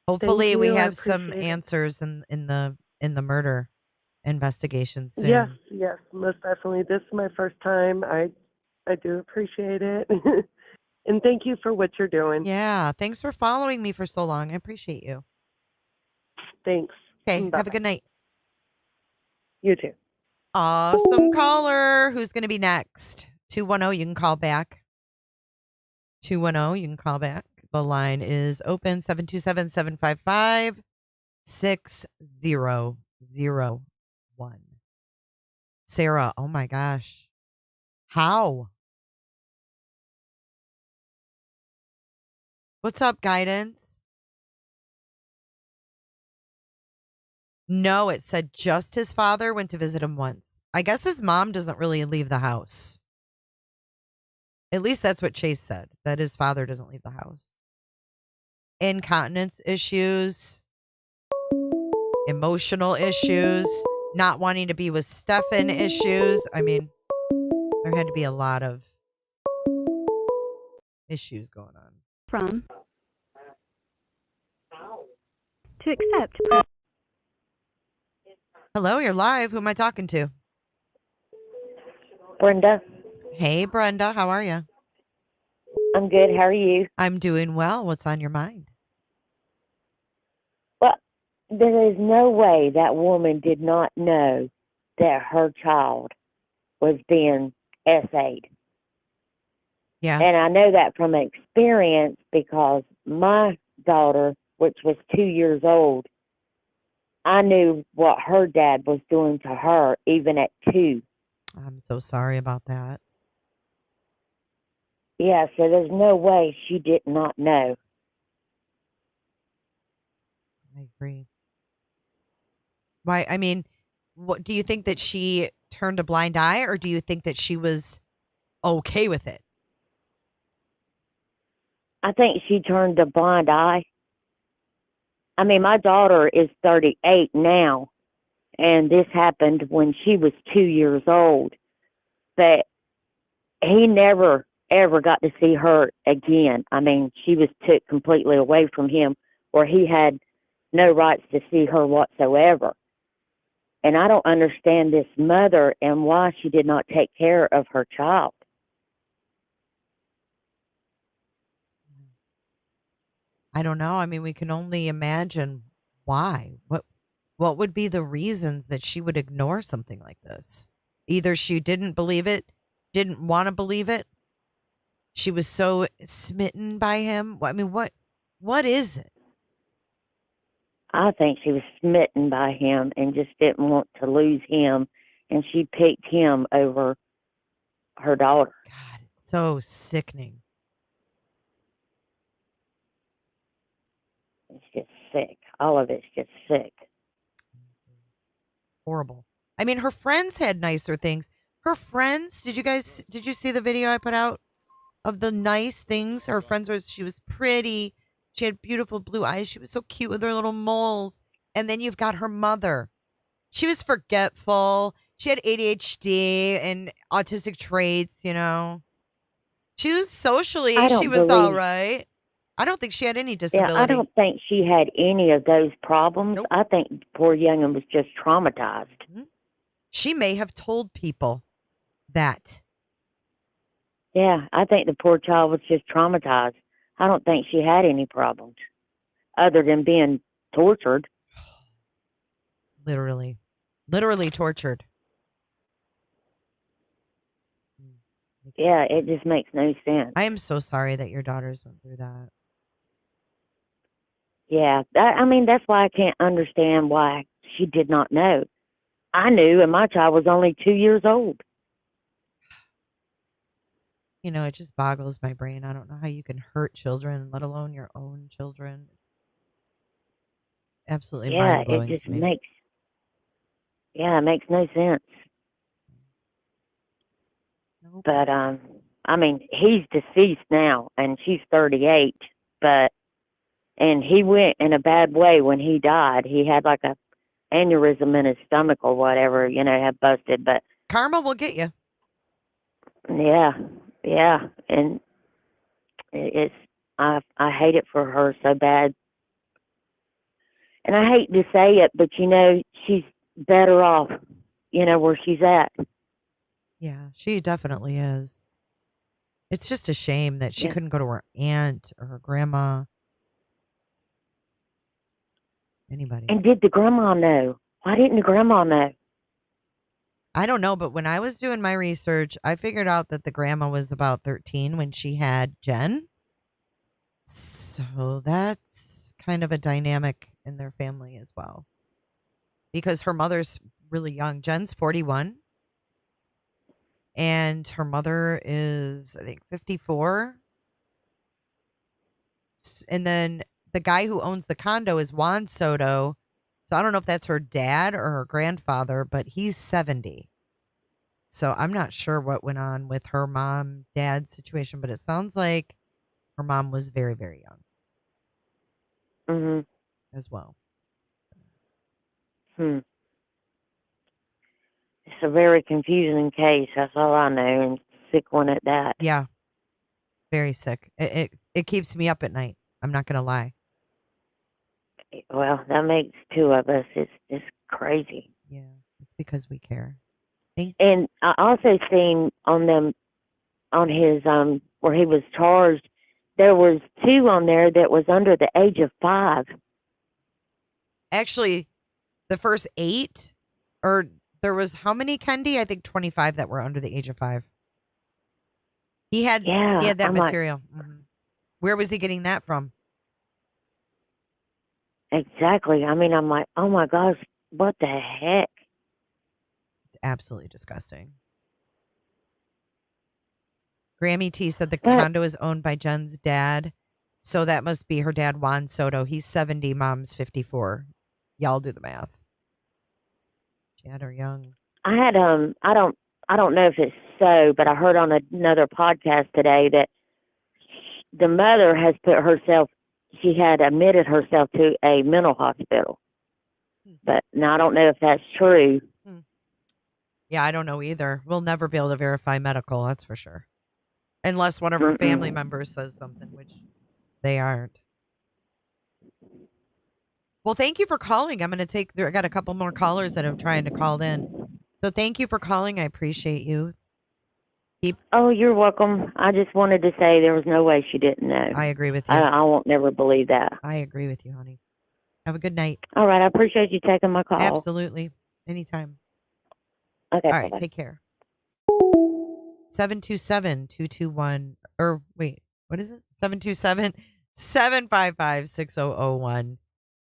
Hopefully we you. I have some appreciate it. answers in the murder investigation soon. Yes, most definitely. This is my first time. I do appreciate it. And thank you for what you're doing. Yeah, thanks for following me for so long. I appreciate you. Thanks. Okay, have a Bye-bye. good night. You too. Awesome caller. Who's going to be next? 210, you can call back. 210, you can call back. The line is open, 727-755-6001. Sarah, oh my gosh. How? What's up, guidance? No, it said just his father went to visit him once. I guess his mom doesn't really leave the house. At least that's what Chase said, that his father doesn't leave the house. Incontinence issues, emotional issues, not wanting to be with Stephan issues. I mean, there had to be a lot of issues going on. From. To accept. Hello, you're live. Who am I talking to? Brenda. Hey, Brenda. How are you? I'm good. How are you? I'm doing well. What's on your mind? Well, there is no way that woman did not know that her child was being essayed. Yeah. And I know that from experience because my daughter, which was 2 years old, I knew what her dad was doing to her even at 2. I'm so sorry about that. Yeah, so there's no way she did not know. I agree. Why? I mean, what do you think, that she turned a blind eye, or do you think that she was okay with it? I think she turned a blind eye. I mean, my daughter is 38 now, and this happened when she was 2 years old. But he never, ever got to see her again. I mean, she was took completely away from him, where he had no rights to see her whatsoever. And I don't understand this mother and why she did not take care of her child. I don't know. I mean, we can only imagine why. What would be the reasons that she would ignore something like this? Either she didn't believe it, didn't want to believe it. She was so smitten by him. I mean, what is it? I think she was smitten by him and just didn't want to lose him, and she picked him over her daughter. God, it's so sickening. It's just sick. All of it's just sick. Horrible. I mean, her friends had nicer things. Her friends, did you see the video I put out of the nice things her friends were? She was pretty. She had beautiful blue eyes. She was so cute with her little moles. And then you've got her mother She was forgetful. She had ADHD and autistic traits, She was socially, I she don't was all believe. right. I don't think she had any Yeah, I disability. don't think she had any of those problems. Nope. I think poor young'un was just traumatized. She may have told people that. Yeah, I think the poor child was just traumatized. I don't think she had any problems other than being tortured. Literally tortured. Yeah, it just makes no sense. I am so sorry that your daughters went through that. Yeah, I mean, that's why I can't understand why she did not know. I knew, and my child was only 2 years old. It just boggles my brain. I don't know how you can hurt children, let alone your own children. Absolutely Yeah, it mind-blowing just to me. it makes no sense. Nope. But I mean, he's deceased now, and she's 38. And he went in a bad way when he died. He had like a aneurysm in his stomach or whatever, had busted. But Karma will get you. yeah, and it's I hate it for her so bad. And I hate to say it, but she's better off, where she's at. Yeah, she definitely is. It's just a shame that she Yeah. couldn't go to her aunt or her grandma. Anybody. And did the grandma know? Why didn't the grandma know? I don't know, but when I was doing my research, I figured out that the grandma was about 13 when she had Jen. So that's kind of a dynamic in their family as well. Because her mother's really young. Jen's 41. And her mother is, I think, 54. And then the guy who owns the condo is Juan Soto. So I don't know if that's her dad or her grandfather, but he's 70. So I'm not sure what went on with her mom dad situation, but it sounds like her mom was very, very young as well. It's a very confusing case. That's all I know, and sick one at that. Yeah, very sick. It keeps me up at night. I'm not gonna lie. Well, that makes two of us. It's crazy. Yeah, it's because we care. And I also seen on his where he was charged, there was 2 on there that was under the age of 5. Actually, the first 8, or there was how many, Kendi? I think 25 that were under the age of 5. He had that I'm material. Where was he getting that from? Exactly. I mean, I'm like, oh my gosh, what the heck? It's absolutely disgusting. Grammy T said the condo is owned by Jen's dad. So that must be her dad, Juan Soto. He's 70, mom's 54. Y'all do the math. She had her young. I had I don't know if it's so, but I heard on another podcast today that the mother has she had admitted herself to a mental hospital. But now I don't know if that's true. Yeah, I don't know either. We'll never be able to verify medical, that's for sure. Unless one of her family members says something, which they aren't. Well, thank you for calling. I got a couple more callers that have trying to call in. So thank you for calling. I appreciate you. Oh, you're welcome. I just wanted to say there was no way she didn't know. I agree with you. I won't never believe that. I agree with you, honey. Have a good night. All right. I appreciate you taking my call. Absolutely. Anytime. Okay. All right. bye-bye. Take care. 727-221, or wait, what is it? 727-755-6001.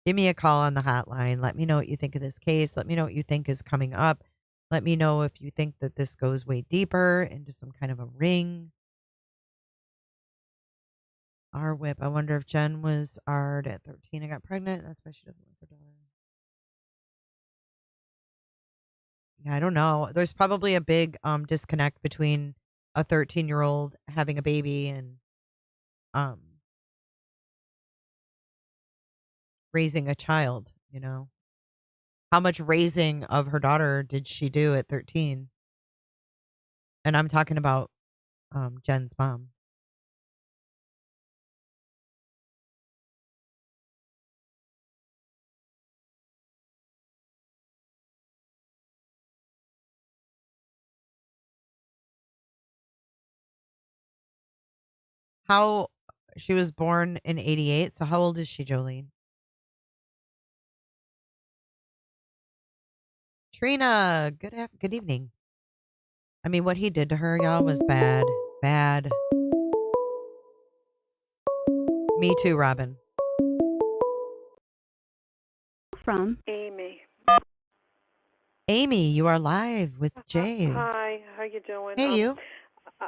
Give me a call on the hotline. Let me know what you think of this case. Let me know what you think is coming up. Let me know if you think that this goes way deeper into some kind of a ring. Our whip. I wonder if Jen was Ard at 13 and got pregnant. That's why she doesn't like her daughter. Yeah, I don't know. There's probably a big disconnect between a 13-year-old having a baby and raising a child, How much raising of her daughter did she do at 13? And I'm talking about Jen's mom. How she was born in 88. So how old is she, Jolene? Trina, good evening. I mean, what he did to her, y'all, was bad. Bad. Me too, Robin. From Amy. Amy, you are live with Jay. Hi, how you doing? Hey, you.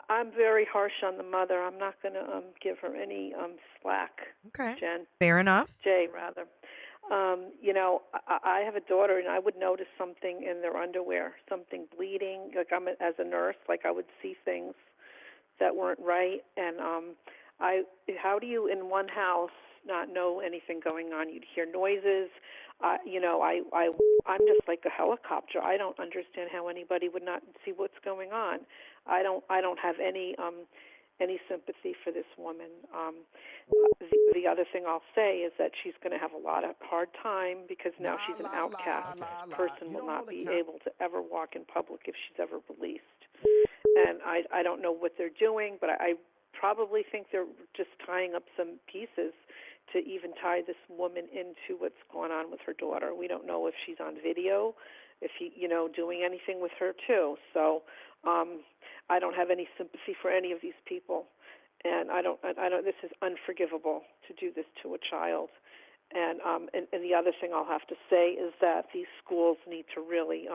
I'm very harsh on the mother. I'm not going to give her any slack. Okay. Jen. Fair enough. Jay, rather. You know, I have a daughter, and I would notice something in their underwear, something bleeding. Like as a nurse, like I would see things that weren't right, and how do you in one house not know anything going on? You'd hear noises. You know, I'm just like a helicopter. I don't understand how anybody would not see what's going on. I don't have any sympathy for this woman. The other thing I'll say is that she's going to have a lot of hard time because now she's an outcast. This person will not be able to ever walk in public if she's ever released. And I don't know what they're doing, but I probably think they're just tying up some pieces to even tie this woman into what's going on with her daughter. We don't know if she's on video, if he, doing anything with her too. So I don't have any sympathy for any of these people, and I don't. This is unforgivable to do this to a child. And the other thing I'll have to say is that these schools need to really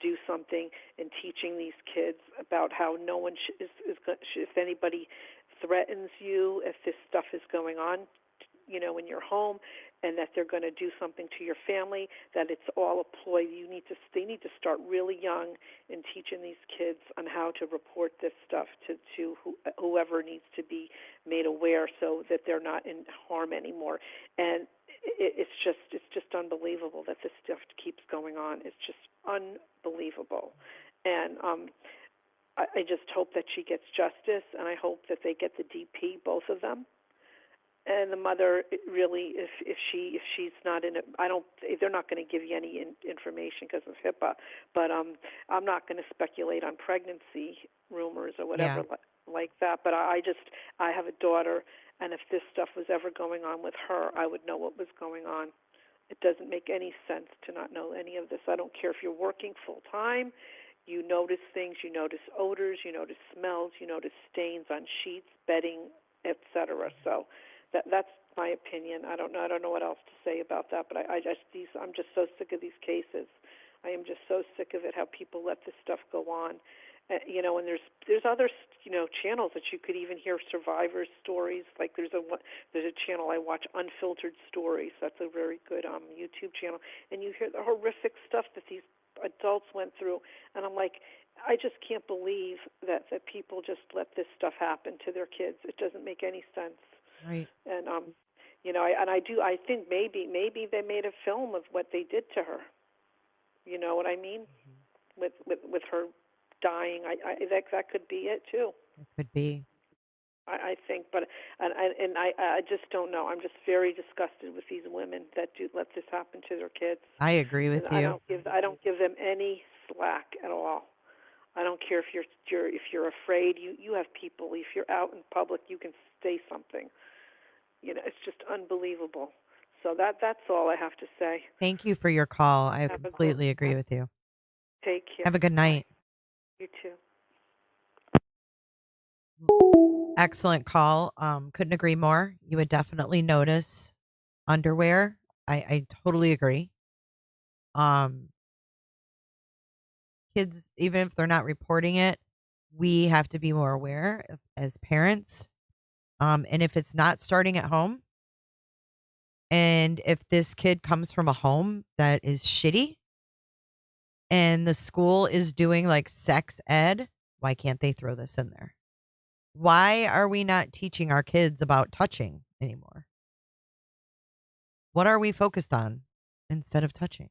do something in teaching these kids about how no one if anybody threatens you, if this stuff is going on, in your home, and that they're going to do something to your family, that it's all a ploy. They need to start really young in teaching these kids on how to report this stuff to whoever needs to be made aware, so that they're not in harm anymore. And it's just unbelievable that this stuff keeps going on. It's just unbelievable. And I just hope that she gets justice, and I hope that they get the DP, both of them. And the mother, really, if she's not in it, they're not going to give you any information because of HIPAA. But I'm not going to speculate on pregnancy rumors or whatever like that. But I have a daughter, and if this stuff was ever going on with her, I would know what was going on. It doesn't make any sense to not know any of this. I don't care if you're working full time. You notice things. You notice odors. You notice smells. You notice stains on sheets, bedding, etc. So. That's my opinion. I don't know what else to say about that, but I'm just so sick of these cases. I am just so sick of it, how people let this stuff go on. And there's other channels that you could even hear survivor stories. Like there's a channel I watch, Unfiltered Stories. That's a very good YouTube channel, and you hear the horrific stuff that these adults went through, and I'm like, I just can't believe that people just let this stuff happen to their kids. It doesn't make any sense. Right. And I think maybe they made a film of what they did to her. You know what I mean? Mm-hmm. With her dying, that could be it too. It could be. I think, but I just don't know. I'm just very disgusted with these women that do let this happen to their kids. I agree with you. I don't give them any slack at all. I don't care if you're afraid. You have people. If you're out in public, you can say something. It's just unbelievable. So that's all I have to say. Thank you for your call. I completely agree with you. Take care. Have a good night. You too. Excellent call. Couldn't agree more. You would definitely notice underwear. I totally agree. Kids, even if they're not reporting it, we have to be more aware as parents. And if it's not starting at home, and if this kid comes from a home that is shitty and the school is doing like sex ed, why can't they throw this in there? Why are we not teaching our kids about touching anymore? What are we focused on instead of touching?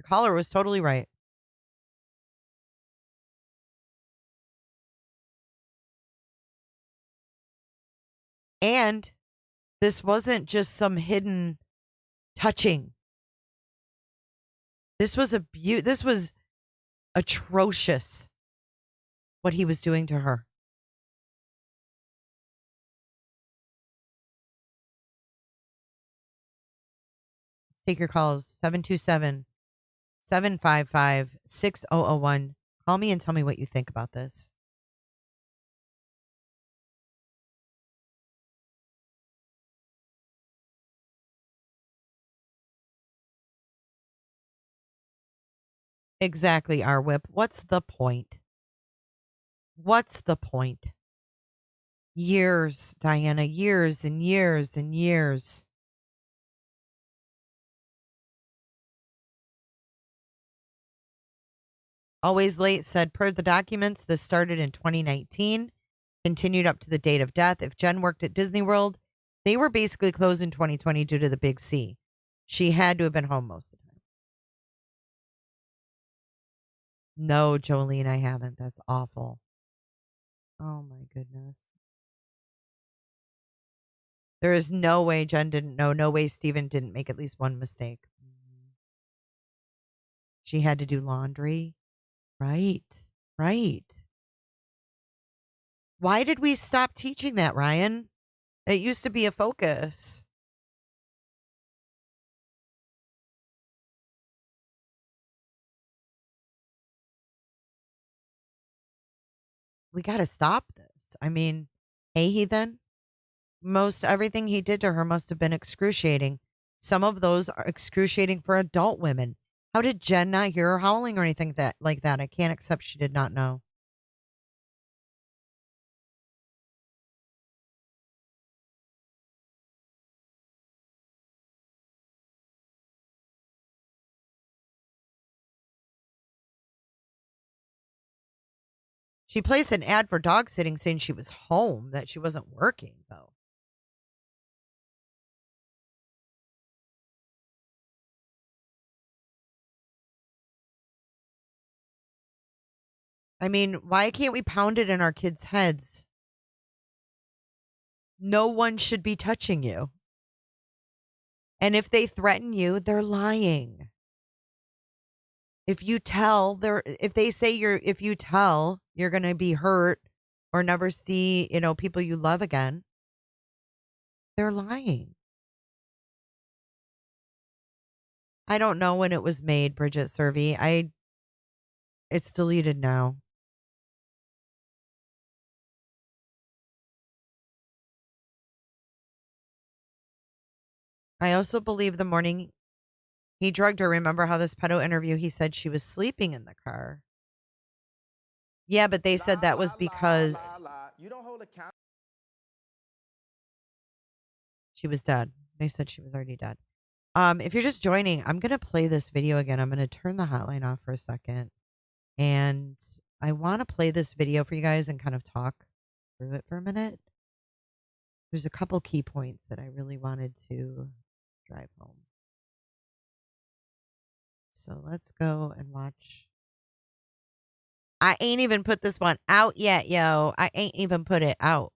caller was totally right. And this wasn't just some hidden touching. This was this was atrocious what he was doing to her. Let's take your calls. 727-755-6001. Call me and tell me what you think about this. Exactly, our whip. What's the point? What's the point? Years, Diana, years and years and years. Always Late said, per the documents, this started in 2019, continued up to the date of death. If Jen worked at Disney World, they were basically closed in 2020 due to the big C. She had to have been home most of the time. No, Jolene, I haven't. That's awful. Oh, my goodness. There is no way Jen didn't know. No way Stephen didn't make at least one mistake. She had to do laundry. Right. Why did we stop teaching that, Ryan? It used to be a focus. We got to stop this. I mean, hey, Heathen, most everything he did to her must have been excruciating. Some of those are excruciating for adult women. How did Jen not hear her howling or anything like that? I can't accept she did not know. She placed an ad for dog sitting saying she was home, that she wasn't working, though. I mean, why can't we pound it in our kids' heads? No one should be touching you. And if they threaten you, they're lying. If you tell, if they say if you tell, you're going to be hurt or never see, people you love again, they're lying. I don't know when it was made, Bridget Servey. It's deleted now. I also believe the morning he drugged her. Remember how this pedo interview, he said she was sleeping in the car. Yeah, but they said that was because she was dead. They said she was already dead. If you're just joining, I'm going to play this video again. I'm going to turn the hotline off for a second. And I want to play this video for you guys and kind of talk through it for a minute. There's a couple key points that I really wanted to drive home. So let's go and watch. I ain't even put this one out yet, yo. I ain't even put it out.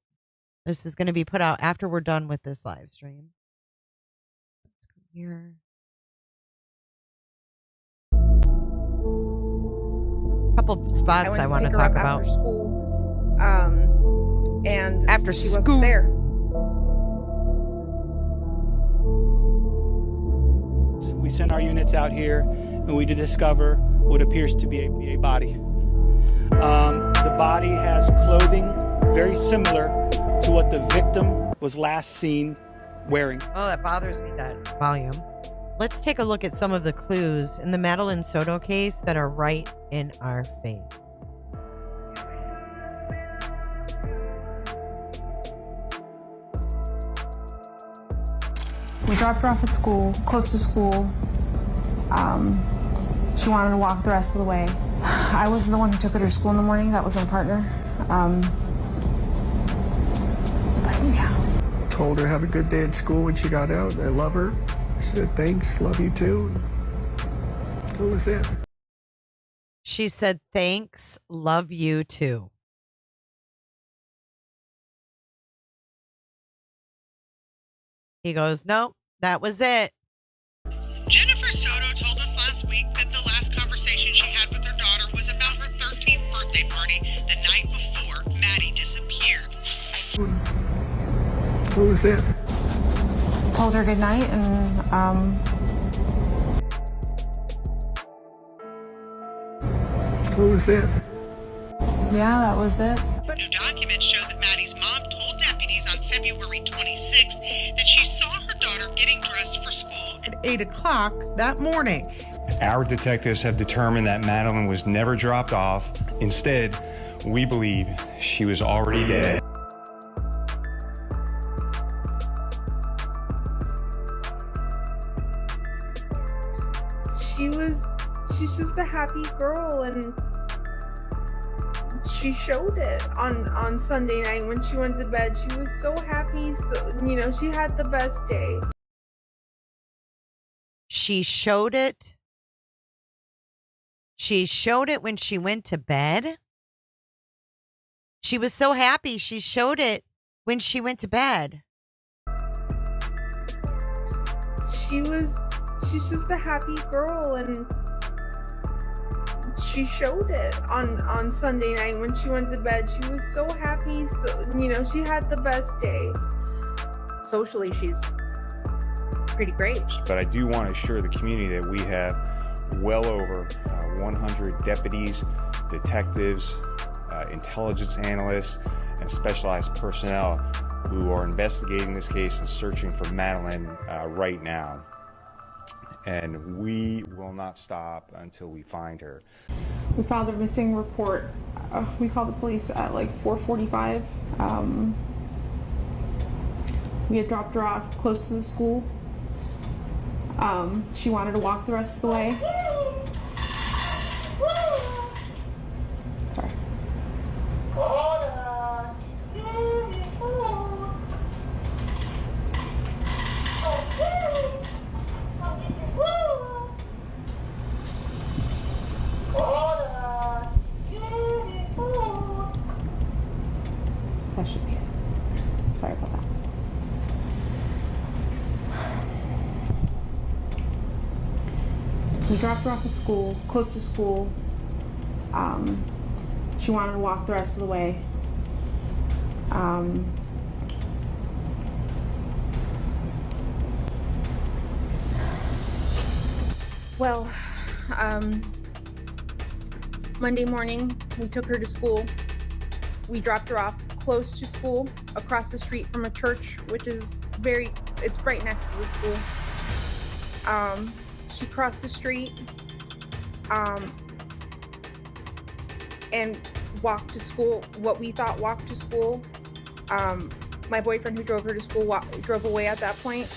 This is going to be put out after we're done with this live stream. Let's go here. Couple spots I want to talk about. After school, and after she school wasn't there. We sent our units out here, and we did discover what appears to be a body. The body has clothing very similar to what the victim was last seen wearing. Oh, that bothers me, that volume. Let's take a look at some of the clues in the Madeline Soto case that are right in our face. We dropped her off at school, close to school. She wanted to walk the rest of the way. I wasn't the one who took her to school in the morning. That was my partner. But yeah. Told her have a good day at school when she got out. I love her. She said thanks, love you too. She said, thanks, love you too. He goes, nope, that was it. Jennifer Soto told us last week that the last conversation she had with her daughter was about her 13th birthday party the night before Maddie disappeared. What was it? Told her good night and What was it? yeah, that was it. New documents show that Maddie's mom told deputies on February 26th that she saw her daughter getting dressed for school at 8 o'clock that morning. Our detectives have determined that Madeline was never dropped off. Instead, we believe she was already dead. She's just a happy girl, and she showed it on Sunday night when she went to bed. She was so happy. So, she had the best day. She showed it. She showed it when she went to bed. She was so happy. She showed it when she went to bed. She's just a happy girl, and she showed it on Sunday night when she went to bed. She was so happy. So, she had the best day. Socially, she's pretty great. But I do want to assure the community that we have well over 100 deputies, detectives, intelligence analysts, and specialized personnel who are investigating this case and searching for Madeline right now. And we will not stop until we find her. We filed a missing report. We called the police at like 4:45. We had dropped her off close to the school. She wanted to walk the rest of the way. Sorry. That should be it. Sorry about that. We dropped her off at school, close to school. She wanted to walk the rest of the way. Well, Monday morning, we took her to school. We dropped her off close to school, across the street from a church, which is it's right next to the school. She crossed the street, and walked to school, what we thought walked to school. My boyfriend who drove her to school drove away at that point.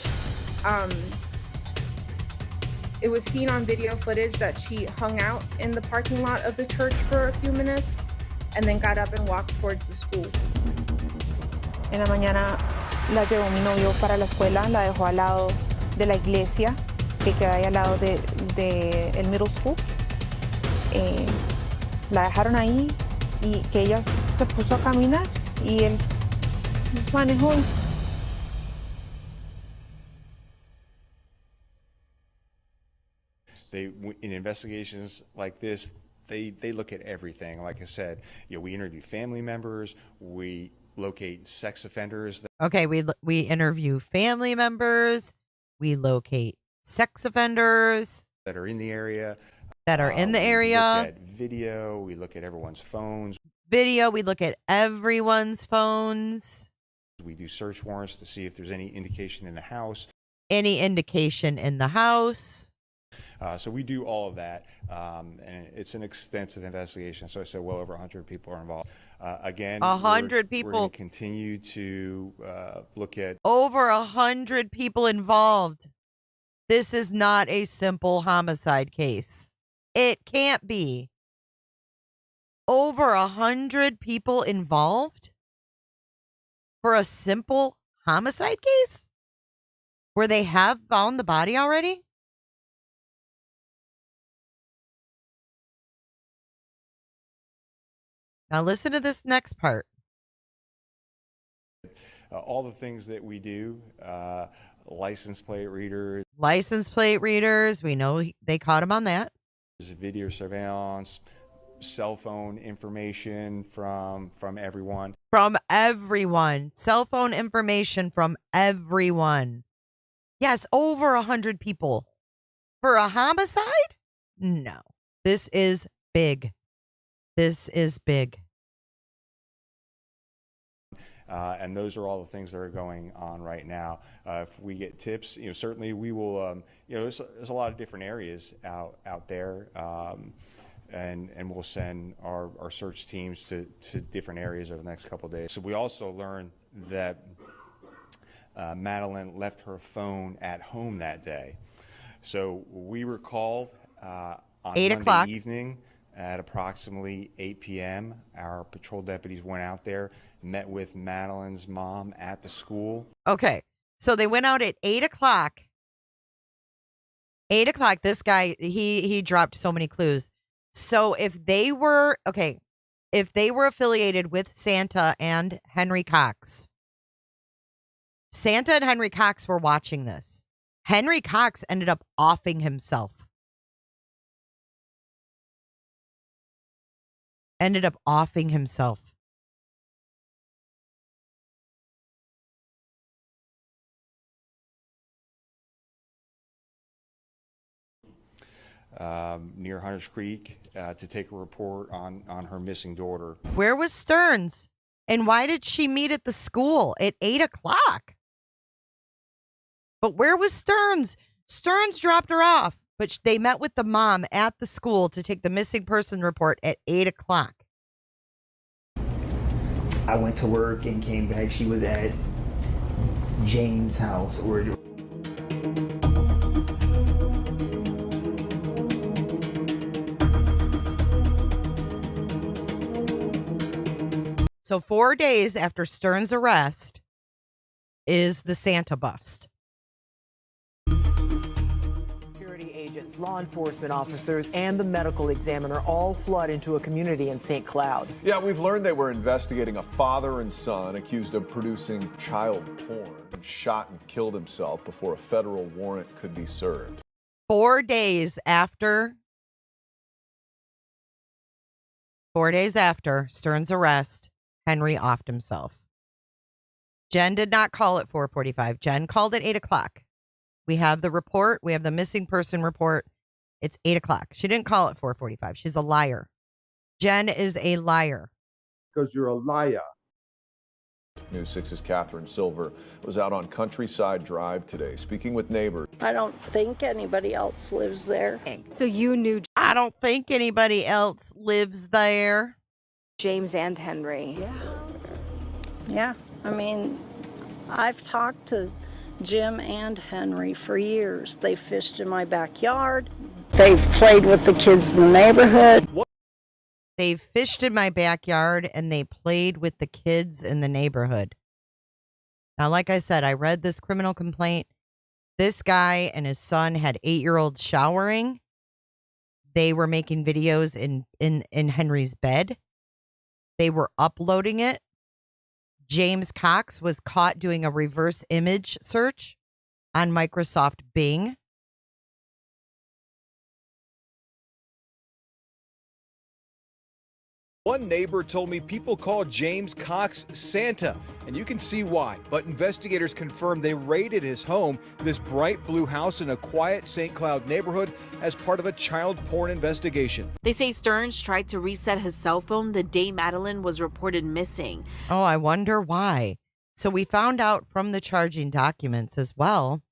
It was seen on video footage that she hung out in the parking lot of the church for a few minutes and then got up and walked towards the school. En la mañana la llevó mi novio para la escuela, la dejó al lado de la iglesia que queda ahí al lado de el middle school. La dejaron ahí y que ella se puso a caminar y él manejó. In investigations like this, they look at everything. Like I said, we interview family members, we locate sex offenders. Okay, we interview family members, we locate sex offenders That are in the area. We look at video, we look at everyone's phones. We look at everyone's phones. We do search warrants to see if there's any indication in the house. So we do all of that, and it's an extensive investigation. So I said well over 100 people are involved. Again, 100 people. We're going to continue to look at Over 100 people involved. This is not a simple homicide case. It can't be. Over 100 people involved for a simple homicide case where they have found the body already? Now listen to this next part. All the things that we do, license plate readers. License plate readers. We know they caught him on that. Video surveillance, cell phone information from everyone. From everyone. Cell phone information from everyone. Yes, over 100 people. For a homicide? No. This is big. This is big. And those are all the things that are going on right now. If we get tips, certainly we will. There's a lot of different areas out there, and we'll send our search teams to different areas over the next couple of days. So we also learned that Madeline left her phone at home that day. So we were called on 8 Monday o'clock evening. At approximately 8 p.m., our patrol deputies went out there, met with Madeline's mom at the school. Okay, so they went out at 8 o'clock. 8 o'clock, this guy, he dropped so many clues. So if they were affiliated with Santa and Henry Cox, Santa and Henry Cox were watching this. Henry Cox ended up offing himself. Near Hunters Creek to take a report on her missing daughter. Where was Stearns? And why did she meet at the school at 8 o'clock? But where was Stearns? Stearns dropped her off, but they met with the mom at the school to take the missing person report at 8 o'clock. I went to work and came back. She was at James' house. So 4 days after Stearns' arrest is the Santa bust. Security agents, law enforcement officers, and the medical examiner all flood into a community in St. Cloud. Yeah, we've learned they were investigating a father and son accused of producing child porn. Shot and killed himself before a federal warrant could be served. 4 days after Stearns' arrest, Henry offed himself. Jen did not call at 4:45. Jen called at 8 o'clock. We have the report. We have the missing person report. It's 8 o'clock. She didn't call at 4:45. She's a liar. Jen is a liar. Because you're a liar. News 6's Catherine Silver was out on Countryside Drive today, speaking with neighbors. I don't think anybody else lives there. So you knew I don't think anybody else lives there. James and Henry. Yeah. I mean, I've talked to Jim and Henry for years. They fished in my backyard. They've played with the kids in the neighborhood. They fished in my backyard and they played with the kids in the neighborhood. Now, like I said, I read this criminal complaint. This guy and his son had 8-year-olds showering. They were making videos in Henry's bed. They were uploading it. James Cox was caught doing a reverse image search on Microsoft Bing. One neighbor told me people call James Cox Santa, and you can see why. But investigators confirmed they raided his home, this bright blue house in a quiet St. Cloud neighborhood, as part of a child porn investigation. They say Stearns tried to reset his cell phone the day Madeline was reported missing. Oh, I wonder why. So we found out from the charging documents as well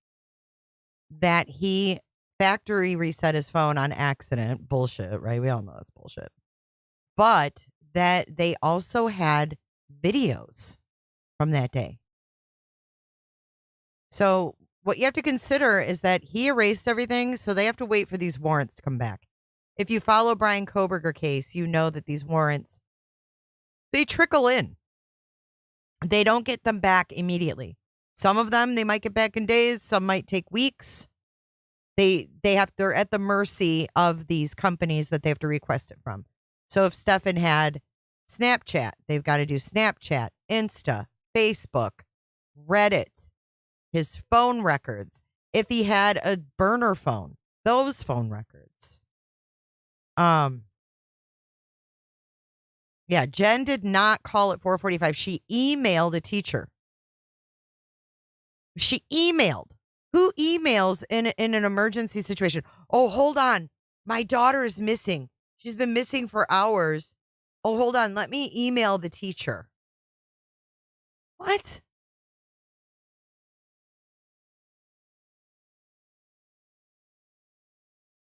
that he factory reset his phone on accident. Bullshit, right? We all know that's bullshit. But that they also had videos from that day. So what you have to consider is that he erased everything, so they have to wait for these warrants to come back. If you follow Brian Koberger case, you know that these warrants, they trickle in. They don't get them back immediately. Some of them they might get back in days, some might take weeks. They're at the mercy of these companies that they have to request it from. So if Stephan had Snapchat. They've got to do Snapchat, Insta, Facebook, Reddit, his phone records. If he had a burner phone, those phone records. Yeah, Jen did not call at 4:45. She emailed a teacher. She emailed. Who emails in an emergency situation? Oh, hold on. My daughter is missing. She's been missing for hours. Oh, hold on. Let me email the teacher. What?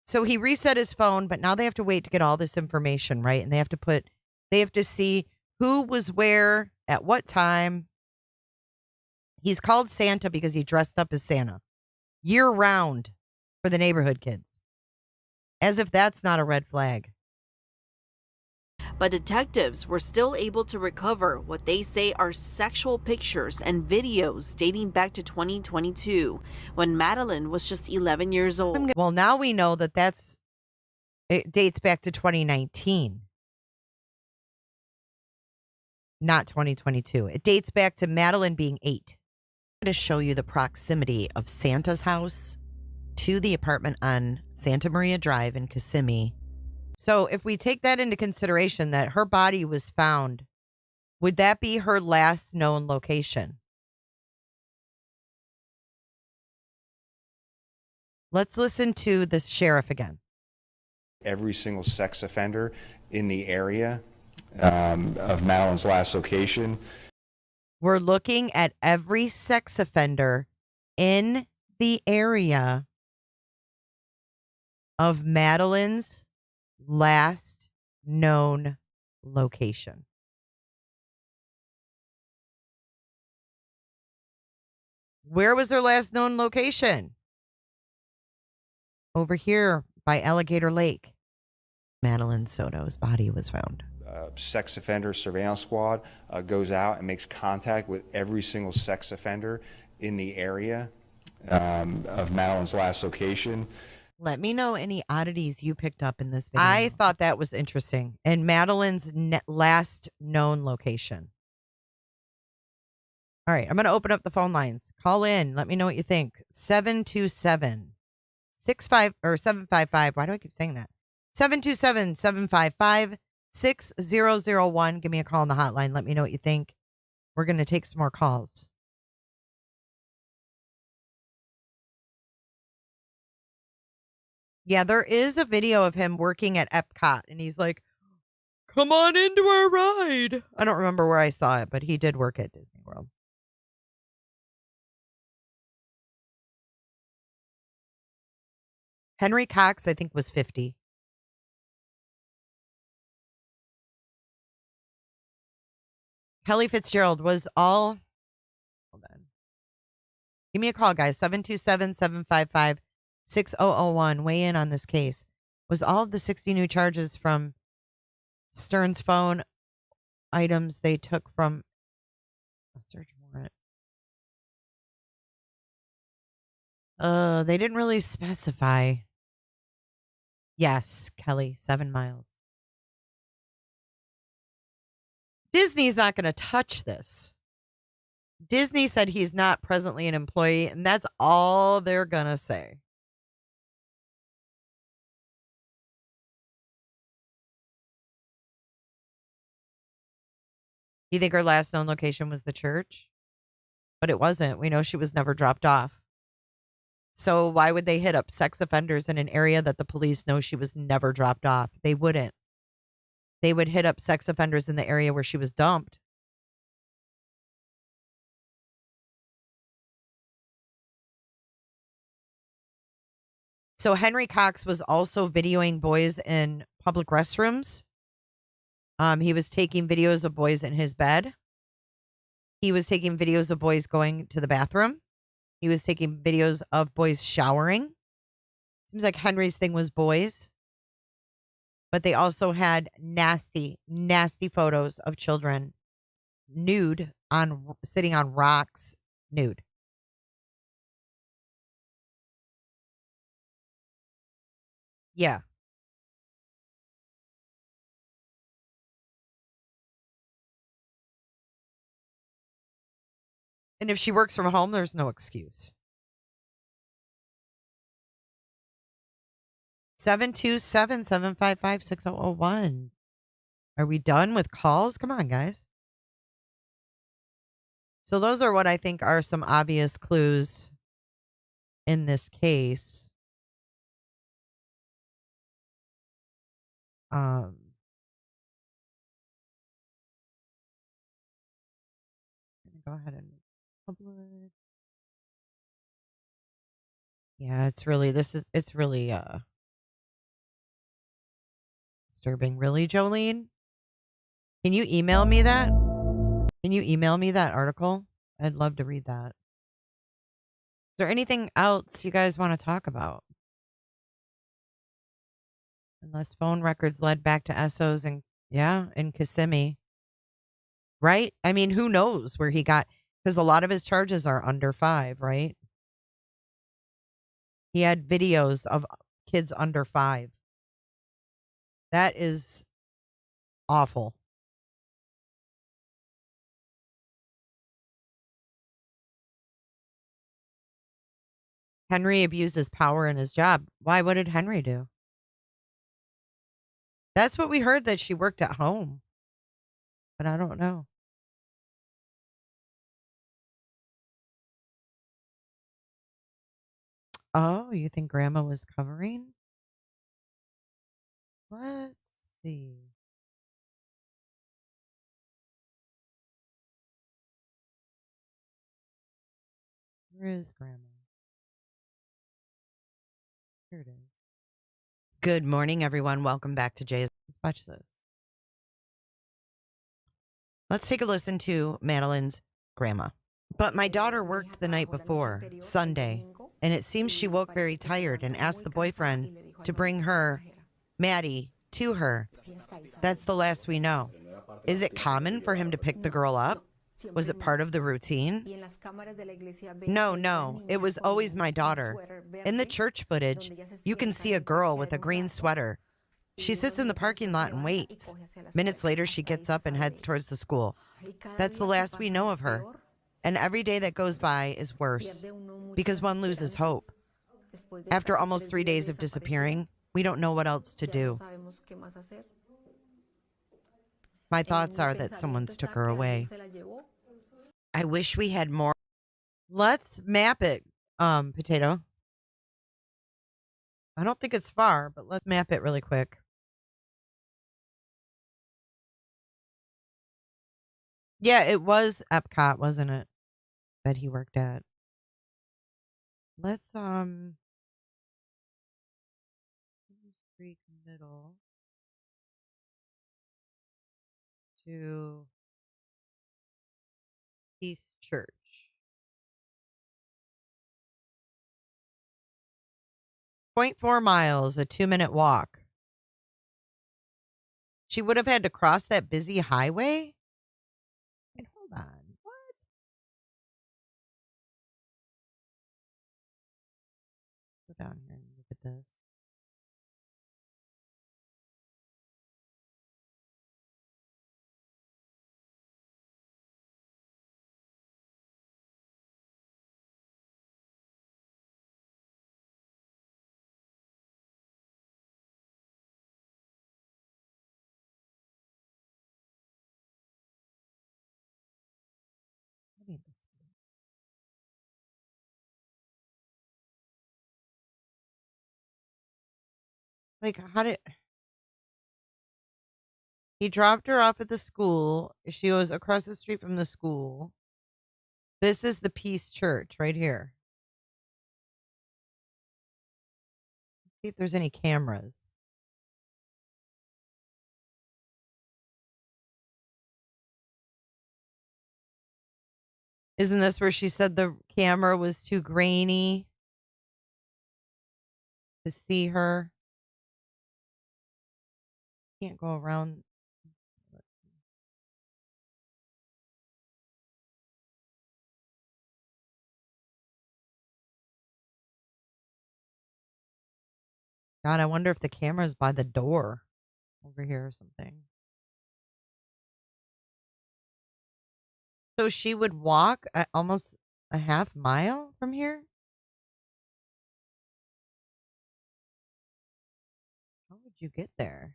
So he reset his phone, but now they have to wait to get all this information, right? And they have to see who was where at what time. He's called Santa because he dressed up as Santa year round for the neighborhood kids. As if that's not a red flag. But detectives were still able to recover what they say are sexual pictures and videos dating back to 2022 when Madeline was just 11 years old. Well, now we know that it dates back to 2019. Not 2022. It dates back to Madeline being 8. I'm going to show you the proximity of Santa's house to the apartment on Santa Maria Drive in Kissimmee. So if we take that into consideration that her body was found, would that be her last known location? Let's listen to the sheriff again. Every single sex offender in the area of Madeline's last location. We're looking at every sex offender in the area of Madeline's last known location. Where was her last known location? Over here by Alligator Lake. Madeline Soto's body was found. Sex offender surveillance squad goes out and makes contact with every single sex offender in the area of Madeline's last location. Let me know any oddities you picked up in this video. I thought that was interesting. And Madeline's last known location. All right, I'm going to open up the phone lines. Call in. Let me know what you think. 755. Why do I keep saying that? 727-755-6001. Give me a call on the hotline. Let me know what you think. We're going to take some more calls. Yeah, there is a video of him working at Epcot, and he's like, come on into our ride. I don't remember where I saw it, but he did work at Disney World. Henry Cox, I think, was 50. Kelly Fitzgerald was all... Hold on. Give me a call, guys. 727-755-6001. Weigh in on this case. Was all of the 60 new charges from Stern's phone items they took from a search warrant? They didn't really specify. Yes, Kelly, 7 miles. Disney's not going to touch this. Disney said he's not presently an employee, and that's all they're going to say. You think her last known location was the church? But it wasn't. We know she was never dropped off. So why would they hit up sex offenders in an area that the police know she was never dropped off? They wouldn't. They would hit up sex offenders in the area where she was dumped. So Henry Cox was also videoing boys in public restrooms. He was taking videos of boys in his bed. He was taking videos of boys going to the bathroom. He was taking videos of boys showering. Seems like Henry's thing was boys. But they also had nasty, nasty photos of children nude sitting on rocks, nude. Yeah. And if she works from home, there's no excuse. 727-755-6001. Are we done with calls? Come on, guys. So those are what I think are some obvious clues in this case. Go ahead and publish. Yeah, it's really disturbing. Really, Jolene? Can you email me that? Can you email me that article? I'd love to read that. Is there anything else you guys want to talk about? Unless phone records led back to Esso's and in Kissimmee. Right? I mean, who knows where he got, because a lot of his charges are under 5, right? He had videos of kids under 5. That is awful. Henry abuses power in his job. Why? What did Henry do? That's what we heard, that she worked at home. But I don't know. Oh, you think Grandma was covering? Let's see. Where is Grandma? Here it is. Good morning, everyone. Welcome back to Jay's. Let's watch this. Let's take a listen to Madeline's grandma. But my daughter worked the night before, Sunday, and it seems she woke very tired and asked the boyfriend to bring her, Maddie, to her. That's the last we know. Is it common for him to pick the girl up? Was it part of the routine? No. It was always my daughter. In the church footage, you can see a girl with a green sweater. She sits in the parking lot and waits. Minutes later, she gets up and heads towards the school. That's the last we know of her. And every day that goes by is worse because one loses hope. After almost 3 days of disappearing, we don't know what else to do. My thoughts are that someone's took her away. I wish we had more. Let's map it, Potato. I don't think it's far, but let's map it really quick. Yeah, it was Epcot, wasn't it? That he worked at. Let's Creek Middle to East Church. 0.4 miles, a 2-minute walk. She would have had to cross that busy highway? Wait, hold on. What? Go down here and look at this. I need this. Like, how did he dropped her off at the school? She was across the street from the school. This is the Peace Church right here. Let's see if there's any cameras. Isn't this where she said the camera was too grainy to see her? Can't go around. God, I wonder if the camera's by the door over here or something. So she would walk almost a half mile from here? How would you get there?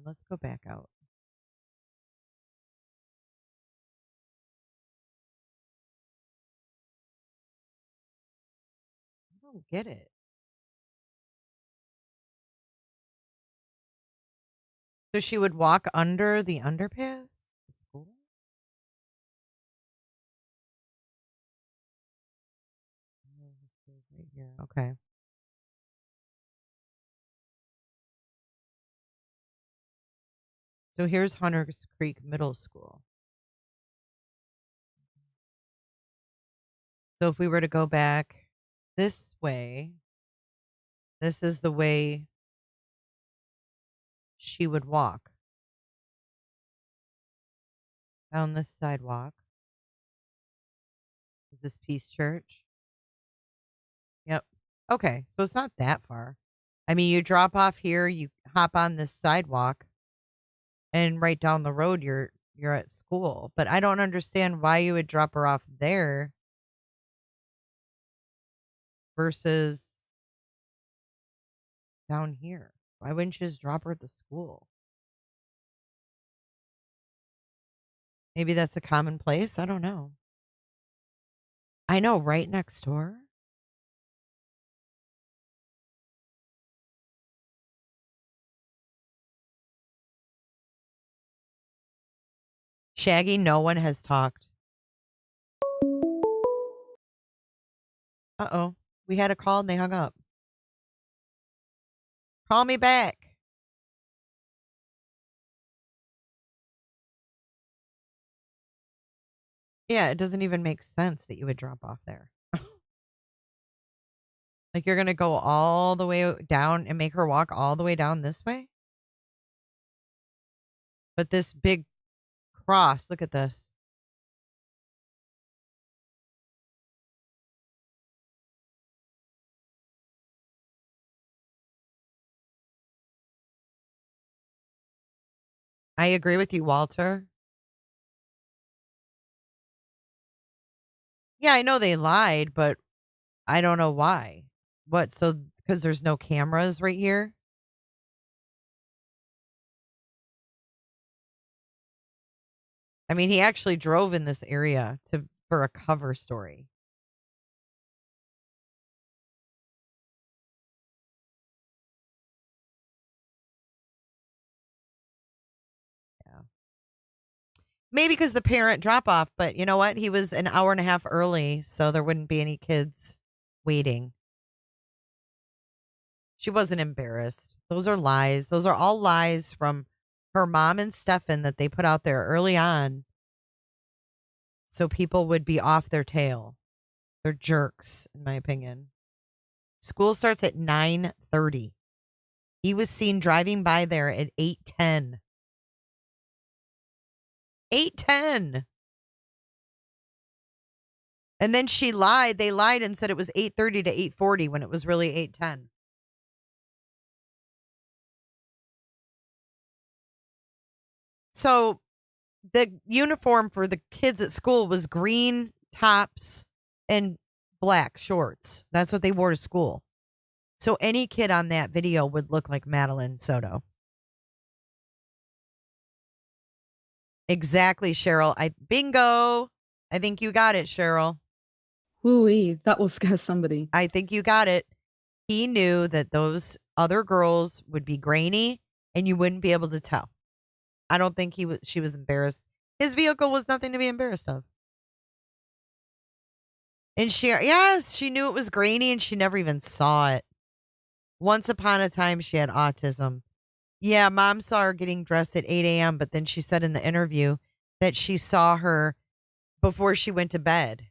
Let's go back out. I don't get it. So she would walk under the underpass to school? Right here. Okay. So here's Hunters Creek Middle School. So if we were to go back this way, this is the way she would walk down this sidewalk. Is this Peace Church? Yep. Okay. So it's not that far. I mean, you drop off here, you hop on this sidewalk, and right down the road you're at school. But I don't understand why you would drop her off there versus down here. Why wouldn't you just drop her at the school? Maybe that's a common place. I don't know. I know, right next door. Shaggy, no one has talked. Uh-oh. We had a call and they hung up. Call me back. Yeah, it doesn't even make sense that you would drop off there. Like you're going to go all the way down and make her walk all the way down this way? But this big cross, look at this. I agree with you, Walter. Yeah, I know they lied, but I don't know why. What? So, because there's no cameras right here? I mean, he actually drove in this area for a cover story. Yeah. Maybe because the parent drop off, but you know what? He was an hour and a half early, so there wouldn't be any kids waiting. She wasn't embarrassed. Those are lies. Those are all lies from her mom and Stephan that they put out there early on so people would be off their tail. They're jerks, in my opinion. School starts at 9:30. He was seen driving by there at 8:10. 8:10. And then she lied. They lied and said it was 8:30 to 8:40 when it was really 8:10. So the uniform for the kids at school was green tops and black shorts. That's what they wore to school. So any kid on that video would look like Madeline Soto. Exactly, Cheryl. Bingo. I think you got it, Cheryl. Woo-wee, that will scare somebody. I think you got it. He knew that those other girls would be grainy and you wouldn't be able to tell. I don't think she was embarrassed. His vehicle was nothing to be embarrassed of. And she knew it was grainy and she never even saw it. Once upon a time, she had autism. Yeah, mom saw her getting dressed at 8 a.m., but then she said in the interview that she saw her before she went to bed.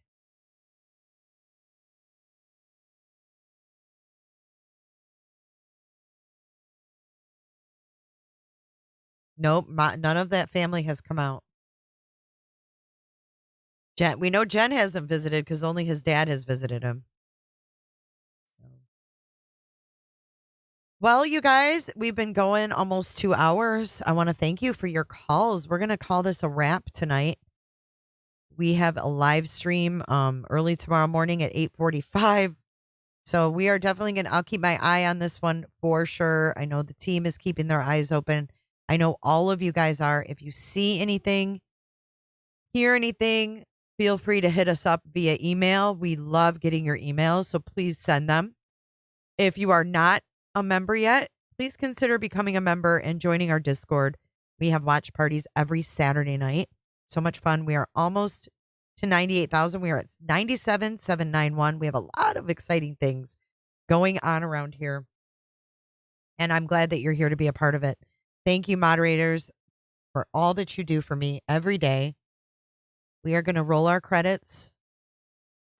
Nope, none of that family has come out. We know Jen hasn't visited because only his dad has visited him. So. Well, you guys, we've been going almost 2 hours. I want to thank you for your calls. We're going to call this a wrap tonight. We have a live stream early tomorrow morning at 8:45. So we are definitely going to, I'll keep my eye on this one for sure. I know the team is keeping their eyes open. I know all of you guys are. If you see anything, hear anything, feel free to hit us up via email. We love getting your emails, so please send them. If you are not a member yet, please consider becoming a member and joining our Discord. We have watch parties every Saturday night. So much fun. We are almost to 98,000. We are at 97,791. We have a lot of exciting things going on around here. And I'm glad that you're here to be a part of it. Thank you, moderators, for all that you do for me every day. We are going to roll our credits.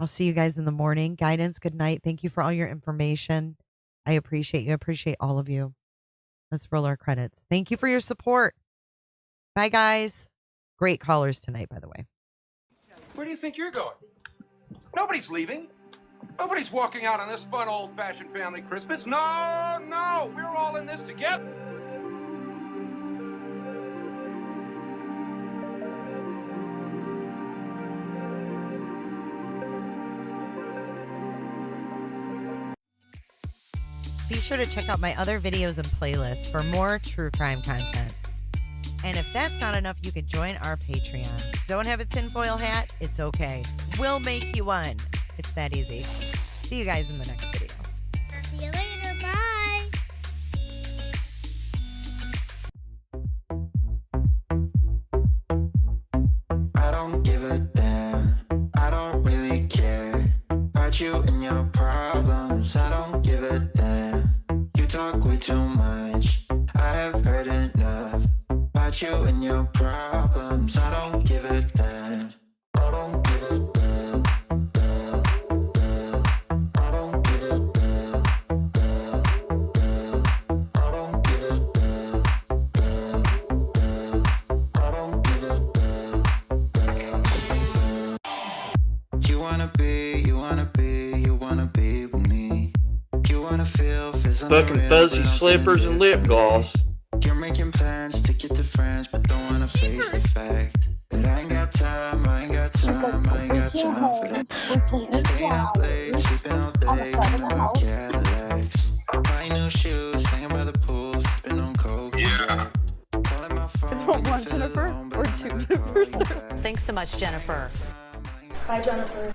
I'll see you guys in the morning. Guidance, good night. Thank you for all your information. I appreciate you. I appreciate all of you. Let's roll our credits. Thank you for your support. Bye, guys. Great callers tonight, by the way. Where do you think you're going? Nobody's leaving. Nobody's walking out on this fun old-fashioned family Christmas. No, no, we're all in this together. Be sure to check out my other videos and playlists for more true crime content. And if that's not enough, you can join our Patreon. Don't have a tinfoil hat? It's okay. We'll make you one. It's that easy. See you guys in the next video. See you later. Bye. I don't give a damn. I don't really care about you and your problems. I don't give a damn. You talk way too much. I have heard enough about you and your problems. I don't give a damn. I don't give a damn. I don't give a damn. I don't give a damn. I don't give a damn. You wanna be with me. You wanna feel fucking fuzzy slippers and lip gloss. You're making plans to get to France, but don't wanna face the fact that I ain't got time, I ain't got time, I ain't got time for that. Staying up late, sleeping all day, dreaming about Cadillacs. Buying new shoes, hanging by the pool, sipping on Coke. Yeah. Calling my phone, One Jennifer or two Jennifers? Thanks so much, Jennifer. Bye, Jennifer.